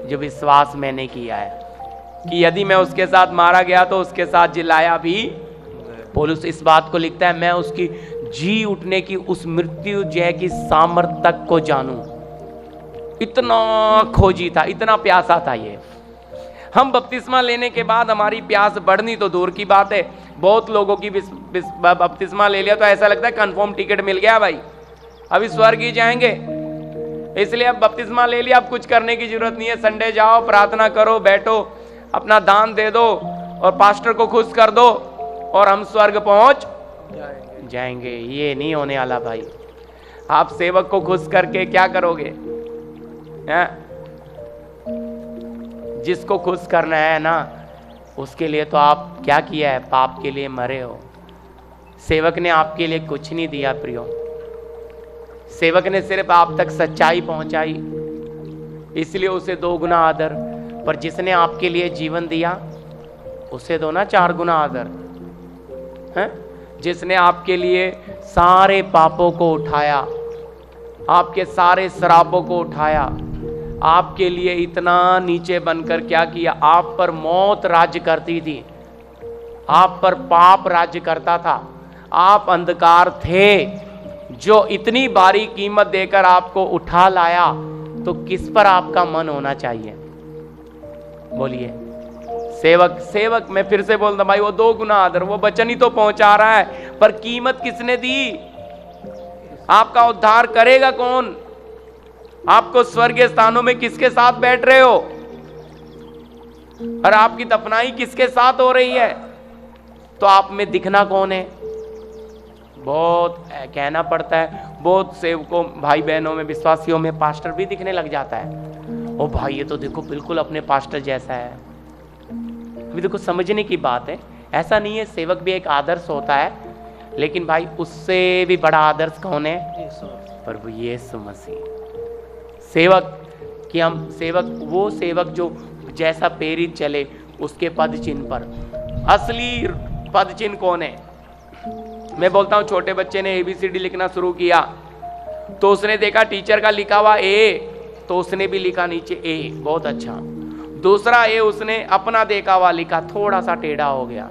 जो विश्वास मैंने किया है कि यदि मैं उसके साथ मारा गया तो उसके साथ जिलाया भी। पौलुस इस बात को लिखता है, मैं उसकी जी उठने की, उस मृत्यु जय की सामर्थ्य तक को जानूं। इतना खोजी था, इतना प्यासा था ये। हम बपतिस्मा लेने के बाद हमारी प्यास बढ़नी तो दूर की बात है। बहुत लोगों की बपतिस्मा ले लिया तो ऐसा लगता है कंफर्म टिकट मिल गया भाई, अभी स्वर्ग ही जाएंगे। इसलिए अब बपतिस्मा ले लिया, अब कुछ करने की जरूरत नहीं है। संडे जाओ, प्रार्थना करो, बैठो, अपना दान दे दो और पास्टर को खुश कर दो और हम स्वर्ग पहुंच जाएंगे। ये नहीं होने वाला भाई। आप सेवक को खुश करके क्या करोगे? जिसको खुश करना है ना, उसके लिए तो आप क्या किया है? पाप के लिए मरे हो। सेवक ने आपके लिए कुछ नहीं दिया प्रियो। सेवक ने सिर्फ आप तक सच्चाई पहुंचाई, इसलिए उसे 2 गुना आदर। पर जिसने आपके लिए जीवन दिया उसे दो ना 4 गुना आदर। हैं? जिसने आपके लिए सारे पापों को उठाया, आपके सारे श्रापों को उठाया, आपके लिए इतना नीचे बनकर क्या किया, आप पर मौत राज्य करती थी, आप पर पाप राज्य करता था, आप अंधकार थे, जो इतनी भारी कीमत देकर आपको उठा लाया, तो किस पर आपका मन होना चाहिए? बोलिए। सेवक, सेवक मैं फिर से बोलता भाई, वो 2 गुना आदर, वो वचन ही तो पहुंचा रहा है, पर कीमत किसने दी? आपका उद्धार करेगा कौन? आपको स्वर्गीय स्थानों में किसके साथ बैठ रहे हो, और आपकी दफनाई किसके साथ हो रही है? तो आप में दिखना कौन है? बहुत कहना पड़ता है, बहुत सेवकों, भाई बहनों में, विश्वासियों में पास्टर भी दिखने लग जाता है। ओ भाई, ये तो देखो बिल्कुल अपने पास्टर जैसा है। अभी देखो समझने की बात है, ऐसा नहीं है, सेवक भी एक आदर्श होता है, लेकिन भाई उससे भी बड़ा आदर्श कौन है? प्रभु यीशु मसीह। सेवक कि हम सेवक, वो सेवक जो जैसा प्रेरित चले उसके पद चिन्ह पर। असली पद चिन्ह कौन है? मैं बोलता हूं, छोटे बच्चे ने ABCD लिखना शुरू किया, तो उसने देखा टीचर का लिखा हुआ A, तो उसने भी लिखा नीचे A, बहुत अच्छा। दूसरा A उसने अपना देखा हुआ लिखा, थोड़ा सा टेढ़ा हो गया।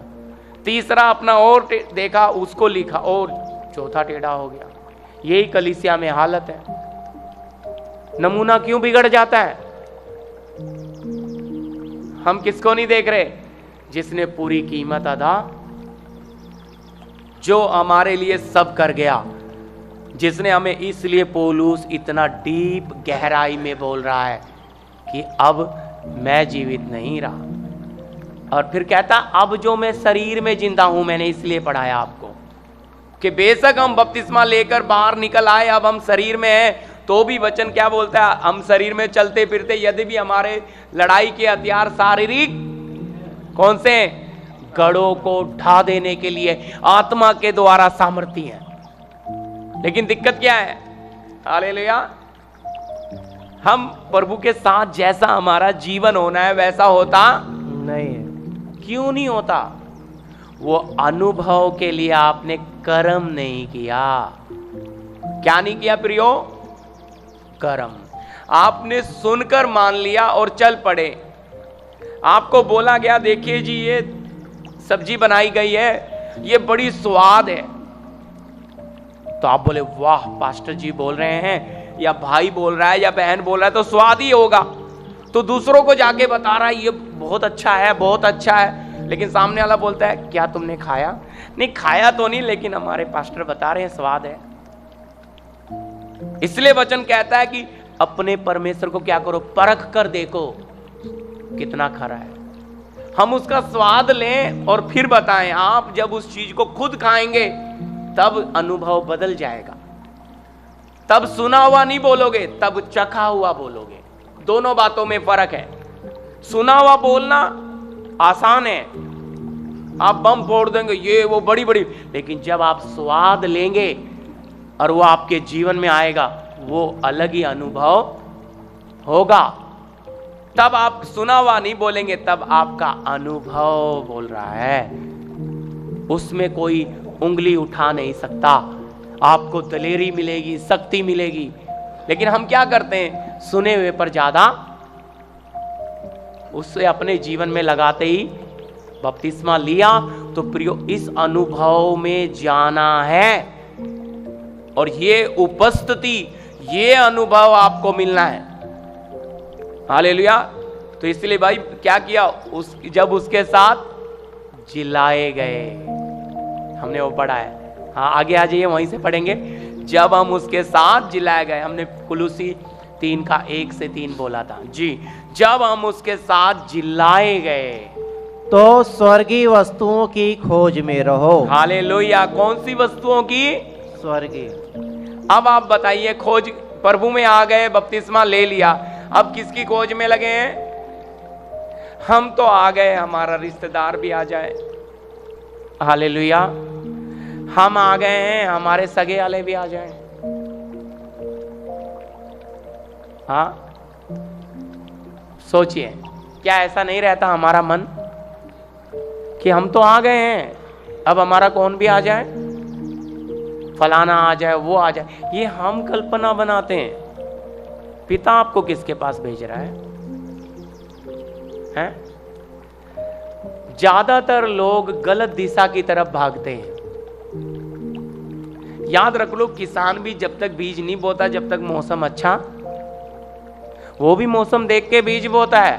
तीसरा अपना और देखा, उसको लिखा और चौथा टेढ़ा हो गया। यही कलीसिया में हालत है। नमूना क्यों बिगड़ जाता है? हम किसको नहीं देख रहे? जिसने पूरी कीमत अदा, जो हमारे लिए सब कर गया, जिसने हमें, इसलिए पौलुस इतना डीप गहराई में बोल रहा है कि अब मैं जीवित नहीं रहा, और फिर कहता अब जो मैं शरीर में जिंदा हूं। मैंने इसलिए पढ़ाया आपको कि बेशक हम बपतिस्मा लेकर बाहर निकल आए, अब हम शरीर में हैं, तो भी वचन क्या बोलता है? हम शरीर में चलते फिरते, यदि भी हमारे लड़ाई के हथियार शारीरिक कौन से? गढ़ों को ढा देने के लिए आत्मा के द्वारा सामर्थ्य है। लेकिन दिक्कत क्या है? हालेलुया, हम प्रभु के साथ जैसा हमारा जीवन होना है वैसा होता नहीं है। क्यों नहीं होता? वो अनुभव के लिए आपने कर्म नहीं किया। क्या नहीं किया प्रियो? कर्म। आपने सुनकर मान लिया और चल पड़े। आपको बोला गया, देखिए जी ये सब्जी बनाई गई है, ये बड़ी स्वाद है, तो आप बोले वाह, पास्टर जी बोल रहे हैं या भाई बोल रहा है या बहन बोल रहा है तो स्वाद ही होगा। तो दूसरों को जाके बता रहा है ये बहुत अच्छा है, बहुत अच्छा है, लेकिन सामने वाला बोलता है क्या तुमने खाया? नहीं खाया तो नहीं, लेकिन हमारे पास्टर बता रहे हैं स्वाद है। इसलिए वचन कहता है कि अपने परमेश्वर को क्या करो? परख कर देखो कितना खरा है। हम उसका स्वाद लें और फिर बताएं। आप जब उस चीज को खुद खाएंगे तब अनुभव बदल जाएगा। तब सुना हुआ नहीं बोलोगे, तब चखा हुआ बोलोगे। दोनों बातों में फर्क है। सुना हुआ बोलना आसान है, आप बम फोड़ देंगे ये वो बड़ी बड़ी, लेकिन जब आप स्वाद लेंगे और वो आपके जीवन में आएगा, वो अलग ही अनुभव होगा। तब आप सुना हुआ नहीं बोलेंगे, तब आपका अनुभव बोल रहा है। उसमें कोई उंगली उठा नहीं सकता। आपको दलेरी मिलेगी, शक्ति मिलेगी, लेकिन हम क्या करते हैं? सुने हुए पर ज्यादा उससे अपने जीवन में लगाते ही बपतिस्मा लिया। तो प्रियो, इस अनुभव में जाना है और ये उपस्थिति, ये अनुभव आपको मिलना है। हालेलुया। तो इसलिए भाई क्या किया? जब उसके साथ जिलाए गए, हमने वो पढ़ा है। हाँ आगे आ जाइए, वहीं से पढ़ेंगे। जब हम उसके साथ जिलाए गए, हमने कुलुसी 3 का 1 से 3 बोला था जी। जब हम उसके साथ जिलाए गए तो स्वर्गीय वस्तुओं की खोज में रहो। हालेलुया। कौन सी वस्तुओं की? स्वर्गीय। अब आप बताइए, खोज प्रभु में आ गए, बपतिस्मा ले लिया, अब किसकी खोज में लगे हैं? हम तो आ गए, हमारा रिश्तेदार भी आ जाए। हालेलुया। हम आ गए हैं, हमारे सगे वाले भी आ जाएं। हाँ सोचिए, क्या ऐसा नहीं रहता हमारा मन कि हम तो आ गए हैं, अब हमारा कौन भी आ जाए? फलाना आ जाए, वो आ जाए, ये हम कल्पना बनाते हैं। पिता आपको किसके पास भेज रहा है? हैं? ज्यादातर लोग गलत दिशा की तरफ भागते हैं। याद रख लो, किसान भी जब तक बीज नहीं बोता, जब तक मौसम अच्छा, वो भी मौसम देख के बीज बोता है।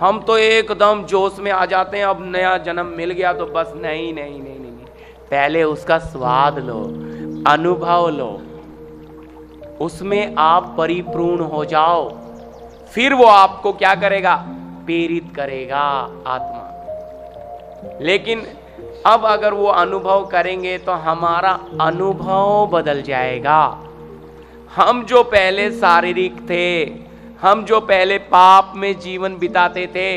हम तो एकदम जोश में आ जाते हैं, अब नया जन्म मिल गया तो बस नहीं नहीं नहीं नहीं, नहीं। पहले उसका स्वाद लो, अनुभव लो, उसमें आप परिपूर्ण हो जाओ, फिर वो आपको क्या करेगा? प्रेरित करेगा आत्मा। लेकिन अब अगर वो अनुभव करेंगे तो हमारा अनुभव बदल जाएगा। हम जो पहले शारीरिक थे, हम जो पहले पाप में जीवन बिताते थे,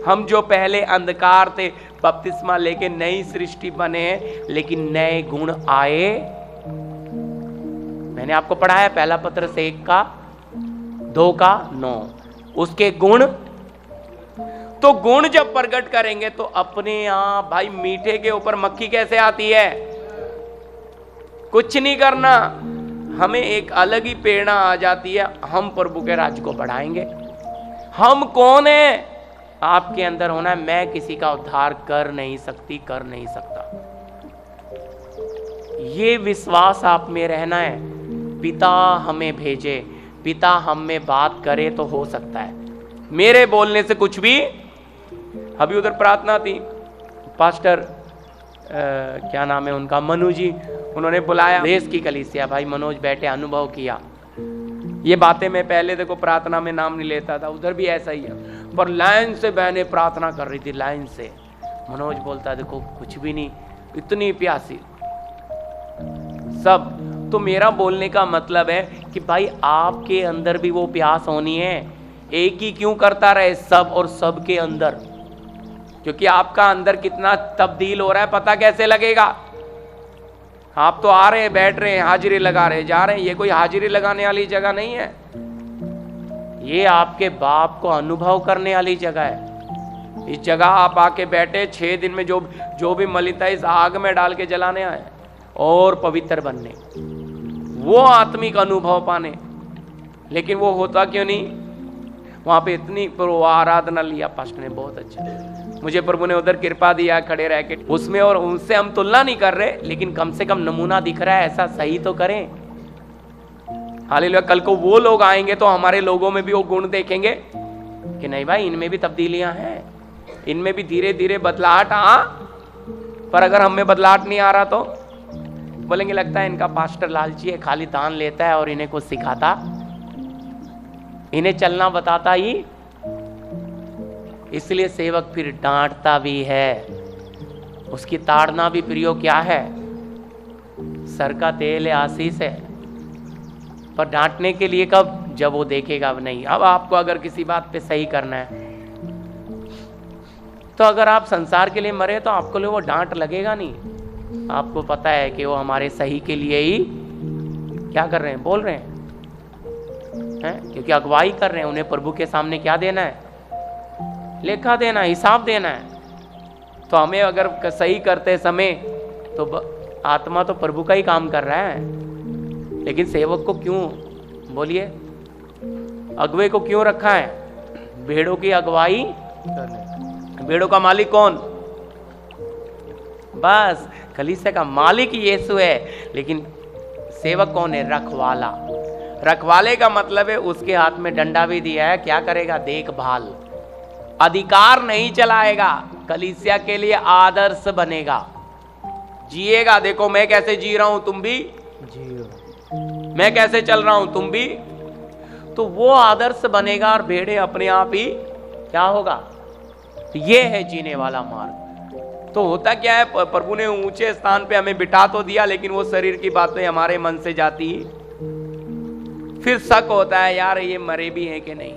हम जो पहले अंधकार थे, बपतिस्मा लेके नई सृष्टि बने, लेकिन नए गुण आए। मैंने आपको पढ़ाया पहला पत्र से 1 का 2 का 9, उसके गुण। तो गुण जब प्रकट करेंगे तो अपने आप, भाई मीठे के ऊपर मक्खी कैसे आती है? कुछ नहीं करना, हमें एक अलग ही प्रेरणा आ जाती है, हम प्रभु के राज्य को बढ़ाएंगे। हम कौन है? आपके अंदर होना है, मैं किसी का उद्धार कर नहीं सकती, कर नहीं सकता। ये विश्वास आप में रहना है। पिता हमें भेजे, पिता हम में बात करे तो हो सकता है। मेरे बोलने से कुछ भी। अभी उधर प्रार्थना थी, पास्टर क्या नाम है उनका, मनु जी, उन्होंने बुलाया देश की कलीसिया, भाई मनोज बैठे, अनुभव किया। ये बातें मैं पहले देखो प्रार्थना में नाम नहीं लेता था, उधर भी ऐसा ही है, पर लाइन से बहनें प्रार्थना कर रही थी, लाइन से। मनोज बोलता देखो कुछ भी नहीं, इतनी प्यासी सब। तो मेरा बोलने का मतलब है कि भाई आपके अंदर भी वो प्यास होनी है। एक ही क्यों करता रहे सब और सब के अंदर? क्योंकि आपका अंदर कितना तब्दील हो रहा है पता कैसे लगेगा? आप तो आ रहे हैं, बैठ रहे हैं, हाजिरी लगा रहे हैं, जा रहे हैं। ये कोई हाजिरी लगाने वाली जगह नहीं है, ये आपके बाप को अनुभव करने वाली जगह है। इस जगह आप आके बैठे, 6 दिन में जो भी मलिता इस आग में डाल के जलाने आए और पवित्र बनने, वो आत्मिक अनुभव पाने। लेकिन वो होता क्यों नहीं? वहां पे इतनी आराधना लिया पास्टर ने, बहुत अच्छा, मुझे प्रभु ने उधर कृपा दिया खड़े रह के उसमें, और उनसे हम तुलना नहीं कर रहे, लेकिन कम से कम नमूना दिख रहा है, ऐसा सही तो करें। हालेलुया। कल को वो लोग आएंगे तो हमारे लोगों में भी वो गुण देखेंगे कि नहीं भाई, इनमें भी तब्दीलियां हैं, इनमें भी धीरे धीरे बदलाहट आ। पर अगर हमें बदलाहट नहीं आ रहा तो बोलेंगे लगता है इनका पास्टर लालची है, खाली दान लेता है और इन्हें कुछ सिखाता, इन्हें चलना बताता ही। इसलिए सेवक फिर डांटता भी है, उसकी ताड़ना भी प्रयोग क्या है? सर का तेल है, आशीष है। पर डांटने के लिए कब? जब वो देखेगा अब नहीं। अब आपको अगर किसी बात पे सही करना है तो अगर आप संसार के लिए मरे तो आपको लिए वो डांट लगेगा नहीं। आपको पता है कि वो हमारे सही के लिए ही क्या कर रहे हैं, बोल रहे हैं, क्योंकि अगुवाई कर रहे हैं। उन्हें प्रभु के सामने क्या देना है? लेखा देना, हिसाब देना है। तो हमें अगर सही करते समय तो आत्मा तो प्रभु का ही काम कर रहा है, लेकिन सेवक को क्यों, बोलिए, अगुवे को क्यों रखा है? भेड़ों की अगुवाई। भेड़ों का मालिक कौन? बस कलीसिया का मालिक यीशु है, लेकिन सेवक कौन है? रखवाला। रखवाले का मतलब है उसके हाथ में डंडा भी दिया है, क्या करेगा? देखभाल। अधिकार नहीं चलाएगा, कलीसिया के लिए आदर्श बनेगा, जिएगा। देखो मैं कैसे जी रहा हूं, तुम भी जियो, मैं कैसे चल रहा हूं, तुम भी। तो वो आदर्श बनेगा और भेड़े अपने आप ही क्या होगा? ये है जीने वाला मार्ग। तो होता क्या है, प्रभु ने ऊंचे स्थान पे हमें बिठा तो दिया, लेकिन वो शरीर की बातें हमारे मन से जाती ही। फिर शक होता है, यार ये मरे भी हैं कि नहीं,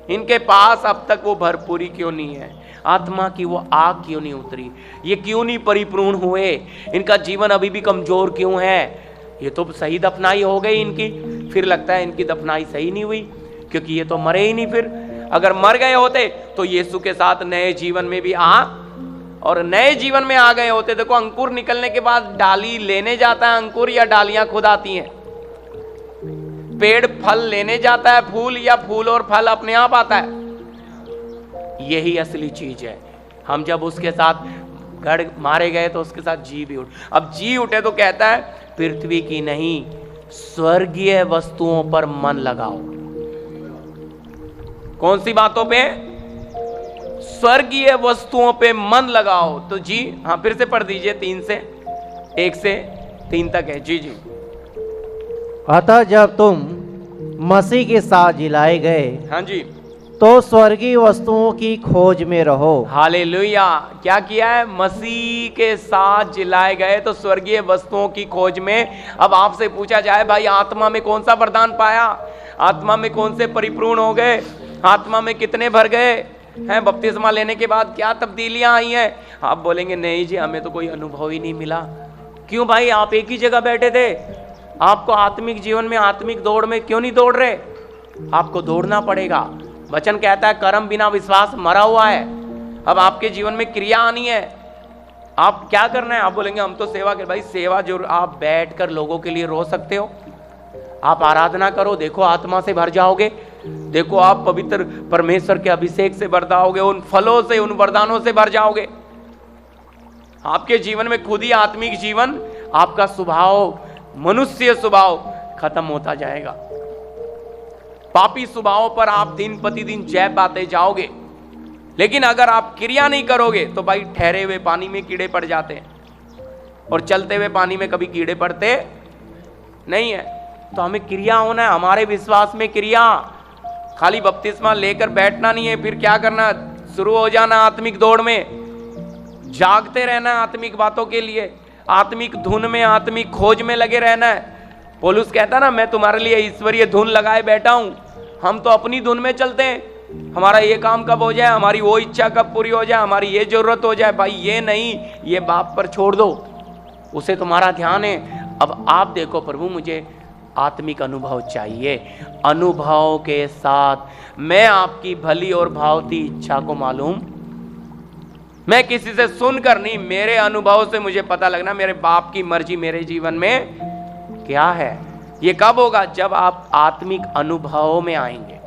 इनके पास अब तक वो भरपूरी क्यों नहीं है, आत्मा की वो आग क्यों नहीं उतरी, ये क्यों नहीं परिपूर्ण हुए, इनका जीवन अभी भी कमजोर क्यों है। ये तो सही दफनाई हो गई इनकी, फिर लगता है इनकी दफनाई सही नहीं हुई, क्योंकि ये तो मरे ही नहीं। फिर अगर मर गए होते तो यीशु के साथ नए जीवन में भी आ, और नए जीवन में आ गए होते। देखो अंकुर निकलने के बाद डाली लेने जाता है अंकुर, या डालियां खुद आती हैं? पेड़ फल लेने जाता है फूल, या फूल और फल अपने आप आता है? यही असली चीज है। हम जब उसके साथ गड़ मारे गए तो उसके साथ जी भी उठ। अब जी उठे तो कहता है पृथ्वी की नहीं स्वर्गीय वस्तुओं पर मन लगाओ। कौन सी बातों पे? स्वर्गीय वस्तुओं पे मन लगाओ। तो जी हाँ, फिर से पढ़ दीजिए 3 से 1 से 3 तक है। जी जी। अतः जब तुम मसीह के साथ जिलाए गए, हाँ जी, तो स्वर्गीय वस्तुओं की खोज में रहो। हालेलुया। क्या किया है? मसीह के साथ जिलाए गए तो स्वर्गीय वस्तुओं की खोज में। अब आपसे पूछा जाए भाई आत्मा में कौन सा वरदान पाया, आत्मा में कौन से परिपूर्ण हो गए, आत्मा में कितने भर गए हैं, बपतिस्मा लेने के बाद क्या तब्दीलियां आई हैं? आप बोलेंगे नहीं जी हमें तो कोई अनुभव ही नहीं मिला। क्यों भाई? आप एक ही जगह बैठे थे, आपको आत्मिक जीवन में आत्मिक दौड़ में क्यों नहीं दौड़ रहे? आपको दौड़ना पड़ेगा। वचन कहता है कर्म बिना विश्वास मरा हुआ है। अब आपके जीवन में क्रिया आनी है। आप क्या करना है? आप बोलेंगे हम तो सेवा कर। भाई सेवा जो आप बैठकर लोगों के लिए रो सकते हो, आप आराधना करो, देखो आत्मा से भर जाओगे, देखो आप पवित्र परमेश्वर के अभिषेक से भर जाओगे, उन फलों से उन वरदानों से भर जाओगे। आपके जीवन में खुद ही आत्मिक जीवन, आपका स्वभाव मनुष्य स्वभाव खत्म होता जाएगा। पापी स्वभाव पर आप दिन प्रतिदिन जय पाते जाओगे। लेकिन अगर आप क्रिया नहीं करोगे तो भाई ठहरे हुए पानी में कीड़े पड़ जाते हैं, और चलते हुए पानी में कभी कीड़े पड़ते नहीं है। तो हमें क्रिया होना है, हमारे विश्वास में क्रिया। खाली बपतिस्मा लेकर बैठना नहीं है, फिर क्या करना? शुरू हो जाना आत्मिक दौड़ में, जागते रहना आत्मिक बातों के लिए, आत्मिक धुन में आत्मिक खोज में लगे रहना है। पौलुस कहता ना मैं तुम्हारे लिए ईश्वरीय धुन लगाए बैठा हूं। हम तो अपनी धुन में चलते हैं, हमारा ये काम कब हो जाए, हमारी वो इच्छा कब पूरी हो जाए, हमारी ये जरूरत हो जाए। भाई ये नहीं, ये बाप पर छोड़ दो, उसे तुम्हारा ध्यान है। अब आप देखो प्रभु मुझे आत्मिक अनुभव चाहिए, अनुभव के साथ मैं आपकी भली और भावती इच्छा को मालूम, मैं किसी से सुनकर नहीं, मेरे अनुभव से मुझे पता लगना मेरे बाप की मर्जी मेरे जीवन में क्या है। ये कब होगा? जब आप आत्मिक अनुभव में आएंगे,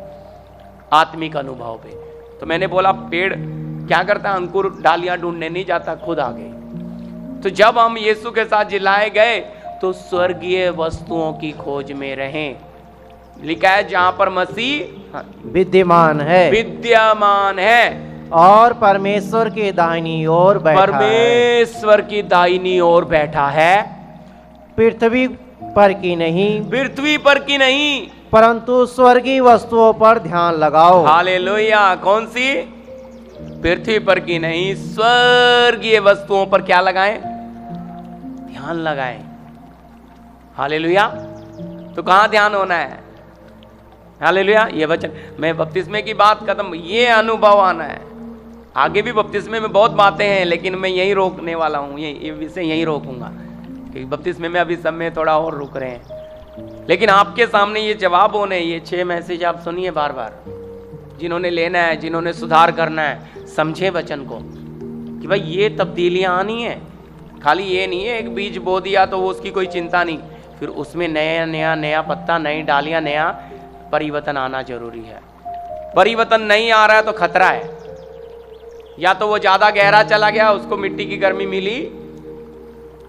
आत्मिक अनुभव पे। तो मैंने बोला पेड़ क्या करता है? अंकुर डालियां ढूंढने नहीं जाता, खुद आ गए। तो जब हम यीशु के साथ जिलाए गए तो स्वर्गीय वस्तुओं की खोज में रहें। लिखा है जहां पर मसीह विद्यमान है, विद्यमान है और परमेश्वर के दाहिनी ओर बैठा है। परमेश्वर की दाहिनी ओर बैठा है। पृथ्वी पर की नहीं, पृथ्वी पर की नहीं, परंतु स्वर्गीय वस्तुओं पर ध्यान लगाओ। हालेलुया। कौन सी? पृथ्वी पर की नहीं, स्वर्गीय वस्तुओं पर क्या लगाएं? ध्यान लगाएं। हालेलुया। तो कहां ध्यान होना है? हालेलुया। ये वचन, मैं बपतिस्मे की बात खत्म, ये अनुभव आना है। आगे भी बपतिस्मे में बहुत बातें हैं, लेकिन मैं यही रोकने वाला हूं, ये विषय यही रोकूंगा, क्योंकि बपतिस्मे में अभी सब में थोड़ा और रुक रहे हैं। लेकिन आपके सामने ये जवाब होने, ये 6 मैसेज आप सुनिए बार बार। जिन्होंने लेना है, जिन्होंने सुधार करना है, समझे वचन को कि भाई ये तब्दीलियां आनी है। खाली ये नहीं है एक बीज बो दिया तो वो उसकी कोई चिंता नहीं, फिर उसमें नया नया नया पत्ता, नई डालियां, नया परिवर्तन आना जरूरी है। परिवर्तन नहीं आ रहा है तो खतरा है। या तो वो ज्यादा गहरा चला गया, उसको मिट्टी की गर्मी मिली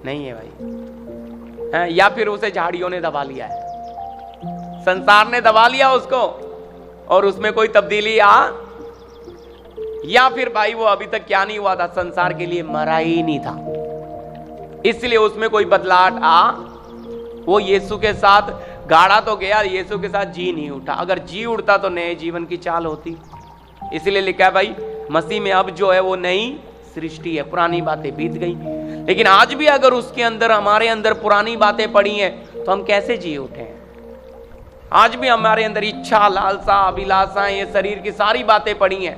नहीं है भाई, या फिर उसे झाड़ियों ने दबा लिया है, संसार ने दबा लिया उसको और उसमें कोई तब्दीली आ, या फिर भाई वो अभी तक क्या नहीं हुआ था, संसार के लिए मरा ही नहीं था, इसलिए उसमें कोई बदलाव आ, वो यीशु के साथ गाड़ा तो गया, यीशु के साथ जी नहीं उठा। अगर जी उठता तो नए जीवन की चाल होती। इसलिए लिखा है भाई मसीह में अब जो है वो नई सृष्टि है, पुरानी बातें बीत गई। लेकिन आज भी अगर उसके अंदर, हमारे अंदर पुरानी बातें पड़ी हैं तो हम कैसे जी उठे हैं? आज भी हमारे अंदर इच्छा, लालसा, अभिलाषाएं, ये शरीर की सारी बातें पड़ी हैं,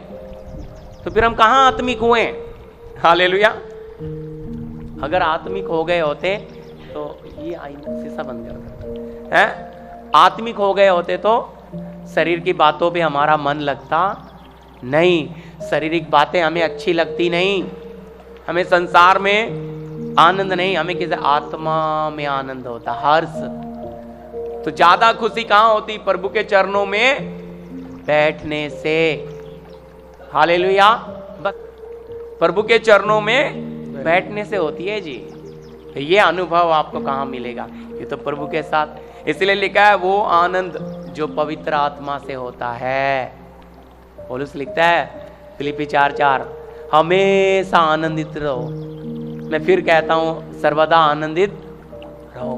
तो फिर हम कहां आत्मिक हुए? हालेलुया। अगर आत्मिक हो गए होते तो ये आईना शीशा बंद कर हैं, आत्मिक हो गए होते तो शरीर की बातों पे हमारा मन लगता नहीं, शारीरिक बातें हमें अच्छी लगती नहीं। हमें संसार में आनंद नहीं, हमें किसी आत्मा में आनंद होता, हर्ष। तो ज्यादा खुशी कहां होती? प्रभु के चरणों में बैठने से। हालेलुया। बस प्रभु के चरणों में बैठने से होती है जी। ये अनुभव आपको कहां मिलेगा? ये तो प्रभु के साथ। इसलिए लिखा है वो आनंद जो पवित्र आत्मा से होता है। पौलुस लिखता है फिलिप्पी 4:4, हमेशा आनंदित रहो। मैं फिर कहता हूं सर्वदा आनंदित रहो।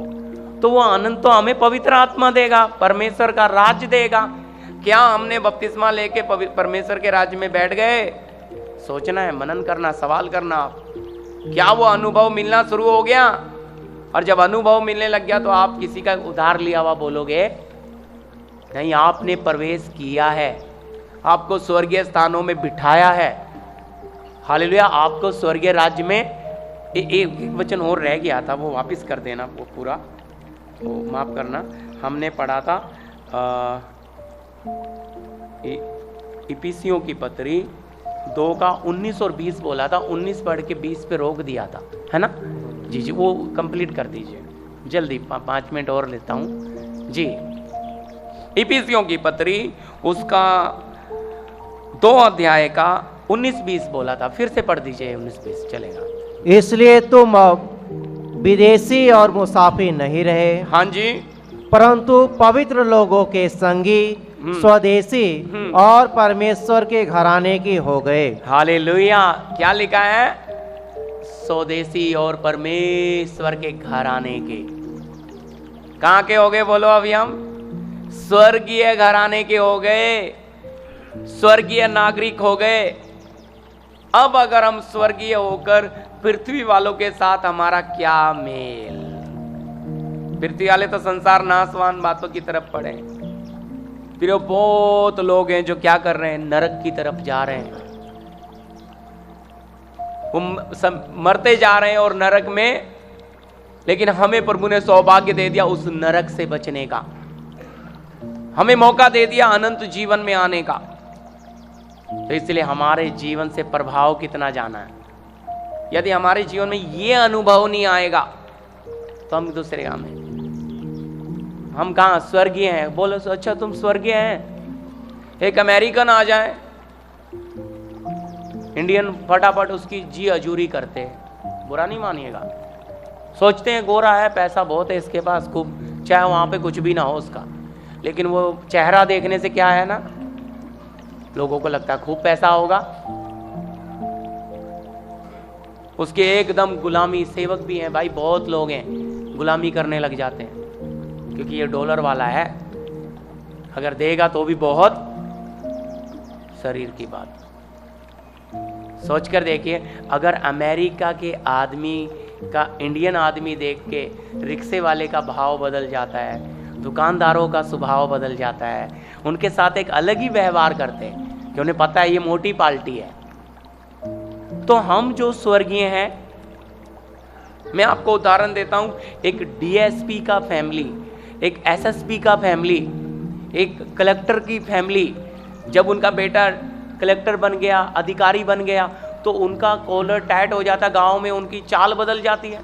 तो वो आनंद तो हमें पवित्र आत्मा देगा, परमेश्वर का राज्य देगा। क्या हमने बपतिस्मा लेके परमेश्वर के राज्य में बैठ गए? सोचना है, मनन करना, सवाल करना। क्या वो अनुभव मिलना शुरू हो गया? और जब अनुभव मिलने लग गया तो आप किसी का उधार लिया हुआ बोलोगे नहीं, आपने प्रवेश किया है, आपको स्वर्गीय स्थानों में बिठाया है। हालेलुया। आपको स्वर्गीय राज्य में एक वचन और रह गया था, वो वापस कर देना, वो पूरा, वो माफ करना। हमने पढ़ा था इफिसियों की पत्री 2 का 19 और 20 बोला था, 19 पढ़ के 20 पे रोक दिया था, है ना जी? जी वो कंप्लीट कर दीजिए जल्दी, 5 मिनट और लेता हूँ जी। इफिसियों की पत्री उसका 2 अध्याय का 19-20 बोला था, फिर से पढ़ दीजिए, 19-20 चलेगा। इसलिए तुम अब विदेशी और मुसाफिर नहीं रहे, हाँ जी, परंतु पवित्र लोगों के संगी, स्वदेशी और परमेश्वर के घराने की हो गए। हालेलुया। क्या लिखा है? स्वदेशी और परमेश्वर के घराने के। कहां के हो गए बोलो अभी हम? स्वर्गीय घराने के हो गए, स्वर्गीय नागरिक हो गए। अब अगर हम स्वर्गीय होकर पृथ्वी वालों के साथ हमारा क्या मेल? पृथ्वी वाले तो संसार नाशवान बातों की तरफ पड़े, फिर बहुत लोग हैं जो क्या कर रहे हैं? नरक की तरफ जा रहे हैं। वो मरते जा रहे हैं और नरक में, लेकिन हमें प्रभु ने सौभाग्य दे दिया उस नरक से बचने का। हमें मौका दे दिया अनंत जीवन में आने का। तो इसलिए हमारे जीवन से प्रभाव कितना जाना है। यदि हमारे जीवन में ये अनुभव नहीं आएगा तो हम दूसरे काम हैं। हम कहाँ स्वर्गीय हैं? बोलो अच्छा तुम स्वर्गीय हैं। एक अमेरिकन आ जाए, इंडियन फटाफट उसकी जी हजूरी करते हैं, बुरा नहीं मानिएगा। सोचते हैं गोरा है, पैसा बहुत है इसके पास खूब, चाहे वहां पे कुछ भी ना हो उसका, लेकिन वो चेहरा देखने से क्या है ना, लोगों को लगता है खूब पैसा होगा। उसके एकदम गुलामी सेवक भी हैं भाई, बहुत लोग हैं गुलामी करने लग जाते हैं, क्योंकि ये डॉलर वाला है, अगर देगा तो भी बहुत शरीर की बात। सोचकर देखिए, अगर अमेरिका के आदमी का इंडियन आदमी देख के रिक्शे वाले का भाव बदल जाता है, दुकानदारों का स्वभाव बदल जाता है, उनके साथ एक अलग ही व्यवहार करते हैं कि उन्हें पता है ये मोटी पार्टी है। तो हम जो स्वर्गीय हैं, मैं आपको उदाहरण देता हूं, एक डीएसपी का फैमिली, एक एसएसपी का फैमिली, एक कलेक्टर की फैमिली, जब उनका बेटा कलेक्टर बन गया, अधिकारी बन गया, तो उनका कॉलर टाइट हो जाता, गांव में उनकी चाल बदल जाती है।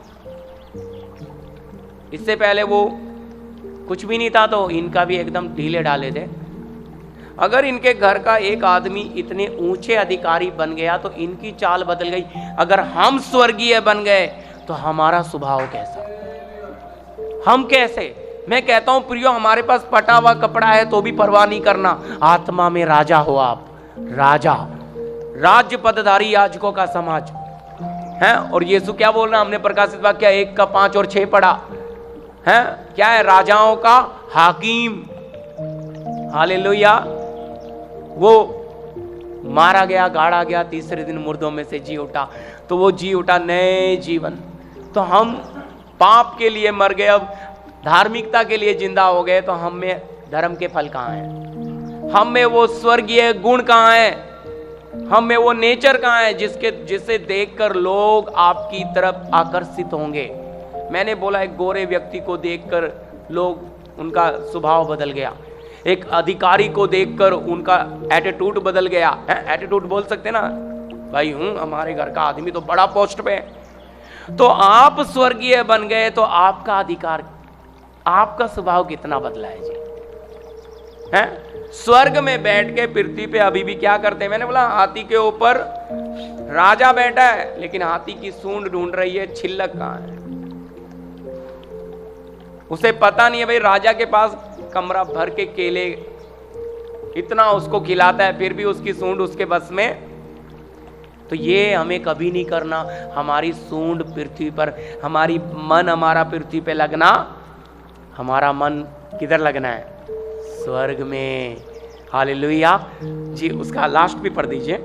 इससे पहले वो कुछ भी नहीं था तो इनका भी एकदम ढीले डाले थे। अगर इनके घर का एक आदमी इतने ऊंचे अधिकारी बन गया तो इनकी चाल बदल गई। अगर हम स्वर्गीय बन गए तो हमारा स्वभाव कैसा, हम कैसे? मैं कहता हूं प्रियो, हमारे पास पटा हुआ कपड़ा है तो भी परवाह नहीं करना, आत्मा में राजा हो आप, राजा, राज्य पदधारी याजकों का समाज है। और यीशु क्या बोल रहा है? हमने प्रकाशित वाक्य 1 का 5 और 6 पढ़ा है, क्या है? राजाओं का हाकिम। हालेलुया। वो मारा गया, गाड़ा गया, तीसरे दिन मुर्दों में से जी उठा, तो वो जी उठा नए जीवन। तो हम पाप के लिए मर गए, अब धार्मिकता के लिए जिंदा हो गए, तो हम में धर्म के फल कहाँ हैं? हम में वो स्वर्गीय गुण कहाँ हैं? हम में वो नेचर कहाँ है जिसे देखकर लोग आपकी तरफ आकर्षित होंगे? मैंने बोला, एक गोरे व्यक्ति को देखकर लोग, उनका स्वभाव बदल गया। एक अधिकारी को देखकर उनका एटीट्यूड बदल गया है। एटीट्यूड बोल सकते ना, भाई हूं, हमारे घर का आदमी तो बड़ा पोस्ट पे है। तो आप स्वर्गीय बन गए तो आपका अधिकार, आपका स्वभाव कितना बदला है जी, हैं? स्वर्ग में बैठ के पृथ्वी पे अभी भी क्या करते हैं? मैंने बोला हाथी के ऊपर राजा बैठा है, लेकिन हाथी की सूंड ढूंढ रही है, छिलक कहां है। उसे पता नहीं है भाई, राजा के पास कमरा भर के केले इतना उसको खिलाता है, फिर भी उसकी सूंड उसके बस में। तो ये हमें कभी नहीं करना। हमारी सूंड पृथ्वी पर, हमारी मन हमारा पृथ्वी पे लगना, हमारा मन किधर लगना है? स्वर्ग में। हालेलुया जी। उसका लास्ट भी पढ़ दीजिए।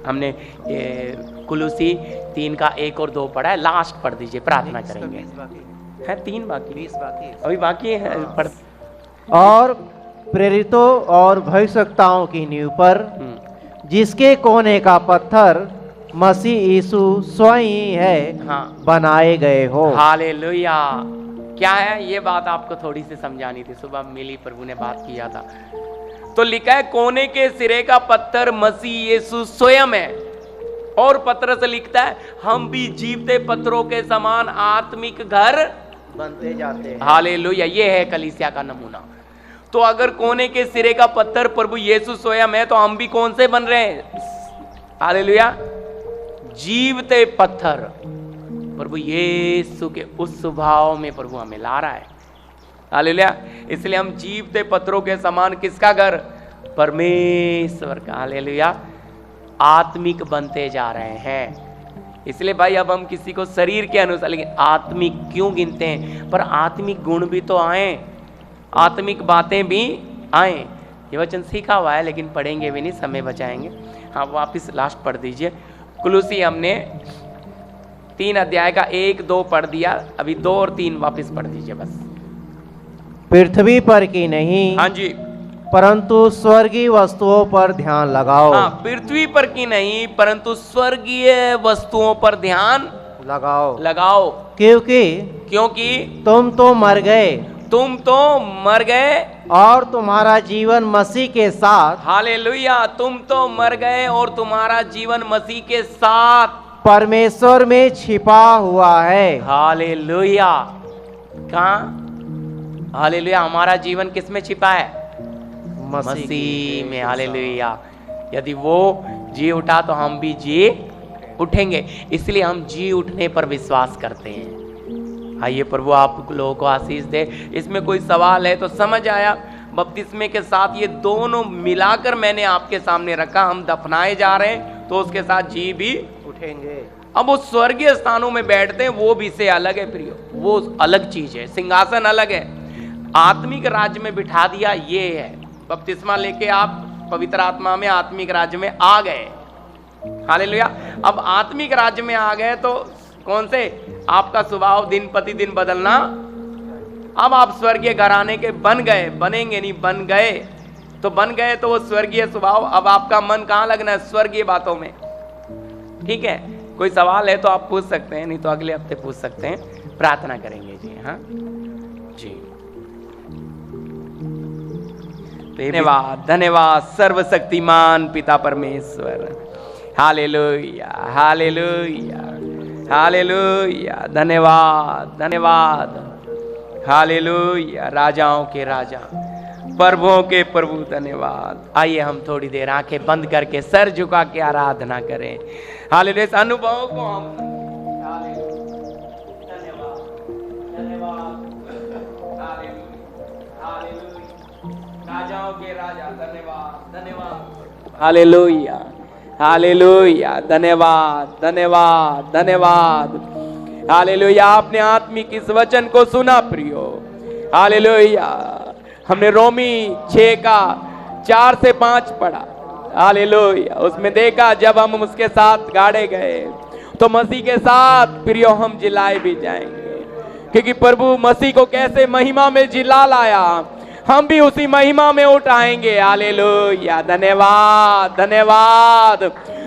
हमने कुलुसी 3 का 1 और 2 पढ़ा है, लास्ट पढ़ दीजिए, प्रार्थना करेंगे। है 3 बाकी, 20 बाकी अभी बाकी है पढ़। और प्रेरितों और भविष्यवक्ताओं की नींव पर, जिसके कोने का पत्थर मसीह यीशु स्वयं ही है, हाँ, बनाए गए हो। हालेलुया। क्या है ये बात आपको थोड़ी सी समझानी थी, सुबह मिली, प्रभु ने बात किया था। तो लिखा है कोने के सिरे का पत्थर मसीह यीशु स्वयं है। और पत्रस लिखता है हम भी जीवते पत्थरों के समान आत्मिक घर बनते जाते हैं। हालेलुया। ये है कलीसिया का नमूना। तो अगर कोने के सिरे का पत्थर प्रभु यीशु स्वयं है, तो हम भी कौन से बन रहे हैं? हालेलुया, जीवते पत्थर। प्रभु यीशु के उस स्वभाव में प्रभु हमें ला रहा है। हालेलुया। इसलिए हम जीवते पत्थरों के समान किसका घर? परमेश्वर का। हालेलुया। आत्मिक बनते जा रहे हैं। इसलिए भाई अब हम किसी को शरीर के अनुसार, लेकिन आत्मिक क्यों गिनते हैं? पर आत्मिक गुण भी तो आए, आत्मिक बातें भी आए। ये वचन सीखा हुआ है लेकिन पढ़ेंगे भी नहीं, समय बचाएंगे। हाँ वापिस लास्ट पढ़ दीजिए। कुलुसी हमने 3 अध्याय का 1, 2 पढ़ दिया, अभी 2 और 3 वापिस पढ़ दीजिए बस। पृथ्वी पर की नहीं, हाँ जी, परंतु स्वर्गीय वस्तुओं पर ध्यान लगाओ। हाँ, पृथ्वी पर की नहीं परंतु स्वर्गीय वस्तुओं पर ध्यान लगाओ। क्योंकि तुम तो मर गए और तुम्हारा जीवन मसीह के साथ, हालेलुया, तुम तो मर गए और तुम्हारा जीवन मसीह के साथ परमेश्वर में छिपा हुआ है। हालेलुया। कहाँ? हालेलुया। हमारा जीवन किस में छिपा है? मसीह में। हालेलुया। यदि वो जी उठा तो हम भी जी उठेंगे। इसलिए हम जी उठने पर विश्वास करते हैं। आइए प्रभु आप लोगों को आशीष दे। इसमें कोई सवाल है तो समझ आया? बपतिस्मे के साथ ये दोनों मिलाकर मैंने आपके सामने रखा। हम दफनाए जा रहे हैं तो उसके साथ जी भी उठेंगे। अब वो स्वर्गीय स्थानों में बैठते हैं, वो भी से अलग है प्रियो, वो अलग चीज है, सिंहासन अलग है। आत्मिक राज्य में बिठा दिया, ये है। बपतिस्मा लेके आप पवित्र आत्मा में आत्मिक राज्य में आ गए। हालेलुया। अब आत्मिक राज्य में आ गए तो कौन से? आपका स्वभाव दिन प्रतिदिन बदलना। अब आप स्वर्गीय घराने के बन गए, बनेंगे नहीं, बन गए। तो बन गए तो वो स्वर्गीय स्वभाव, अब आपका मन कहाँ लगना है? स्वर्गीय बातों में। ठीक है, कोई सवाल है तो आप पूछ सकते हैं, नहीं तो अगले हफ्ते पूछ सकते हैं। प्रार्थना करेंगे जी। हाँ जी, धन्यवाद, धन्यवाद सर्वशक्तिमान पिता परमेश्वर। Hallelujah, hallelujah, hallelujah. धन्यवाद, धन्यवाद। हालेलुया। राजाओं के राजा, प्रभुओं के प्रभु, धन्यवाद। आइए हम थोड़ी देर आंखें बंद करके सर झुका के आराधना करें। हालेलुया। इस अनुभव को हम धन्यवाद, धन्यवाद। Hallelujah, hallelujah. राजाओं के राजा, धन्यवाद, धन्यवाद। Hallelujah, hallelujah. धन्यवाद, धन्यवाद, धन्यवाद। हालेलुया। आपने आत्मिक इस वचन को सुना प्रियो। हालेलुया। हमने रोमी 6 का 4 से 5 पढ़ा। हालेलुया। उसमें देखा जब हम उसके साथ गाड़े गए तो मसीह के साथ प्रियो हम जिलाए भी जाएंगे, क्योंकि प्रभु मसीह को कैसे महिमा में जिला लाया, हम भी उसी महिमा में उठाएंगे। हालेलुया। धन्यवाद, धन्यवाद।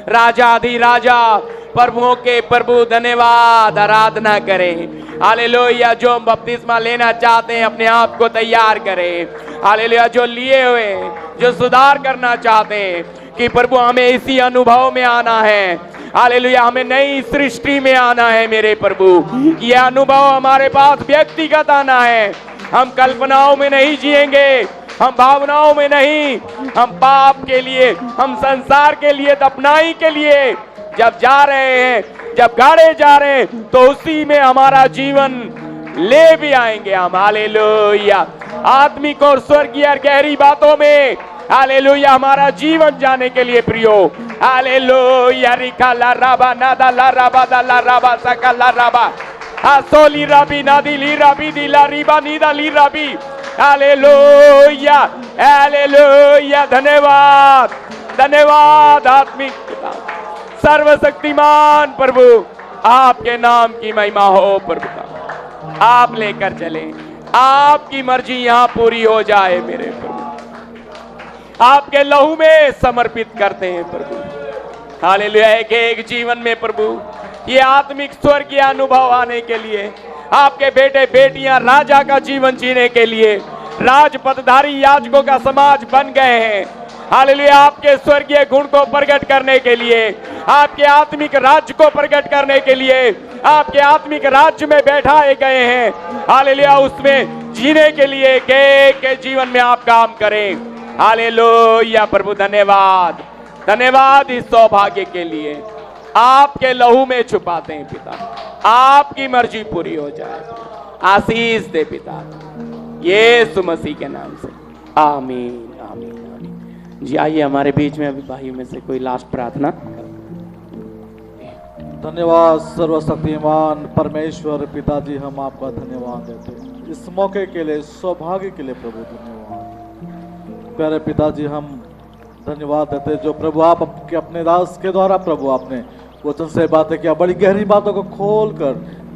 राजाधिराजा, प्रभुओं के प्रभु, धन्यवाद। आराधना करें। हालेलुया। जो हम बपतिस्मा लेना चाहते हैं अपने आप को तैयार करें। हालेलुया, जो लिए हुए, जो सुधार करना चाहते हैं कि प्रभु हमें इसी अनुभव में आना है, हालेलुया, हमें नई सृष्टि में आना है मेरे प्रभु। यह अनुभव हमारे पास व्यक्तिगत आना है। हम कल्पनाओं में नहीं जिएंगे, हम भावनाओं में नहीं, हम पाप के लिए, हम संसार के लिए, दफनाई के लिए जब जा रहे हैं, जब गाड़े जा रहे हैं, तो उसी में हमारा जीवन ले भी आएंगे हम। हालेलुया, आत्मिक और स्वर्गीय और गहरी बातों में, हालेलुया, हमारा जीवन जाने के लिए प्रियो। हालेलुया, रिका ला राबा नादा ला राबा दा ला राबा सका ला राबा सोली राबी नादी ली राबी दी ला रिबा नीदा ली राबी। हालेलुया, हालेलुया, धन्यवाद, धन्यवाद आत्मिक पिता, सर्वशक्तिमान प्रभु, आपके नाम की महिमा हो प्रभु। आप लेकर चले, आपकी मर्जी यहां पूरी हो जाए मेरे प्रभु। आपके लहू में समर्पित करते हैं प्रभु। हालेलुया, एक जीवन में प्रभु ये आत्मिक स्वर्गीय अनुभव आने के लिए, आपके बेटे बेटियां राजा का जीवन जीने के लिए राजपदधारी याजकों का समाज बन गए हैं। हालेलुया, आपके स्वर्गीय गुण को प्रकट करने के लिए, आपके आत्मिक राज्य को प्रकट करने के लिए, आपके आत्मिक राज्य में बैठाए गए हैं। हालेलुया, उसमें जीने के लिए के जीवन में आप काम करें। हालेलुया प्रभु, धन्यवाद, धन्यवाद इस सौभाग्य के लिए। आपके लहू में छुपाते हैं पिता, आपकी मर्जी पूरी हो जाए। आशीष दे पिता, यीशु मसीह के नाम से, आमीन, आमीन, आमीन। जी आइए, हमारे बीच में अभी भाइयों में से कोई लास्ट प्रार्थना। धन्यवाद सर्वशक्तिमान परमेश्वर पिताजी, हम आपका धन्यवाद देते हैं इस मौके के लिए, सौभाग्य के लिए प्रभु, धन्यवाद। प्यारे पिताजी, हम धन्यवाद देते हैं जो प्रभु आप अपने दास के द्वारा प्रभु आपने वचन से बातें किया, बड़ी गहरी बातों को खोल कर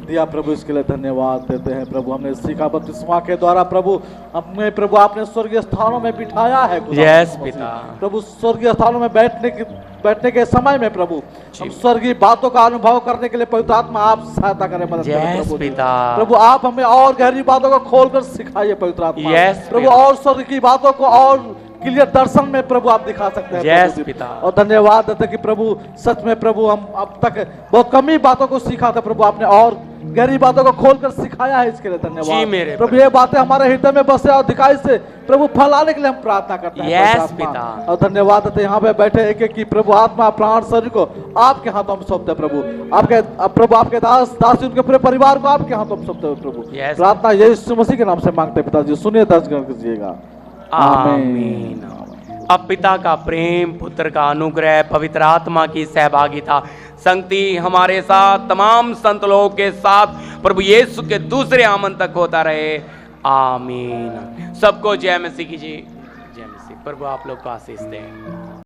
दिया प्रभु, इसके लिए धन्यवाद देते हैं प्रभु। हमने सीखा बपतिस्मा के द्वारा प्रभु, अपने प्रभु आपने स्वर्गीय स्थानों में बिठाया है यस पिता प्रभु। स्वर्गीय स्थानों में बैठने के समय में प्रभु हम स्वर्गीय बातों का अनुभव करने के लिए पवित्र आत्मा आप सहायता करें, मदद करें प्रभु। प्रभु आप हमें और गहरी बातों को खोलकर सिखाइए पवित्र आत्मा प्रभु, और स्वर्ग की बातों को और क्लियर दर्शन में प्रभु आप दिखा सकते हैं यस पिता। और धन्यवाद देते कि प्रभु सच में प्रभु हम अब तक बहुत कम ही बातों को सीखा था प्रभु, आपने और गहरी बातों को खोलकर सिखाया है, इसके लिए धन्यवाद प्रभु। ये बातें हमारे हृदय में बसे और दिखाई से प्रभु फैलाने के लिए हम प्रार्थना करते हैं यस पिता। और धन्यवाद देते यहाँ पे बैठे एक एक की प्रभु आत्मा प्राण शरीर को आपके हाथों में सौंपते प्रभु, आपके दास दासी उनके पूरे परिवार को आपके हाथों में सौंपते प्रभु। प्रार्थना यीशु मसीह के नाम से मांगते पिताजी, सुनिए, दर्ज कीजिएगा, आमीन। अब पिता का प्रेम, पुत्र का अनुग्रह, पवित्र आत्मा की सहभागिता, संगति हमारे साथ तमाम संत लोगों के साथ प्रभु यीशु के दूसरे आमन तक होता रहे, आमीन। सबको जय मसीह कीजिए, जय मसीह। प्रभु आप लोग को आशीष दें।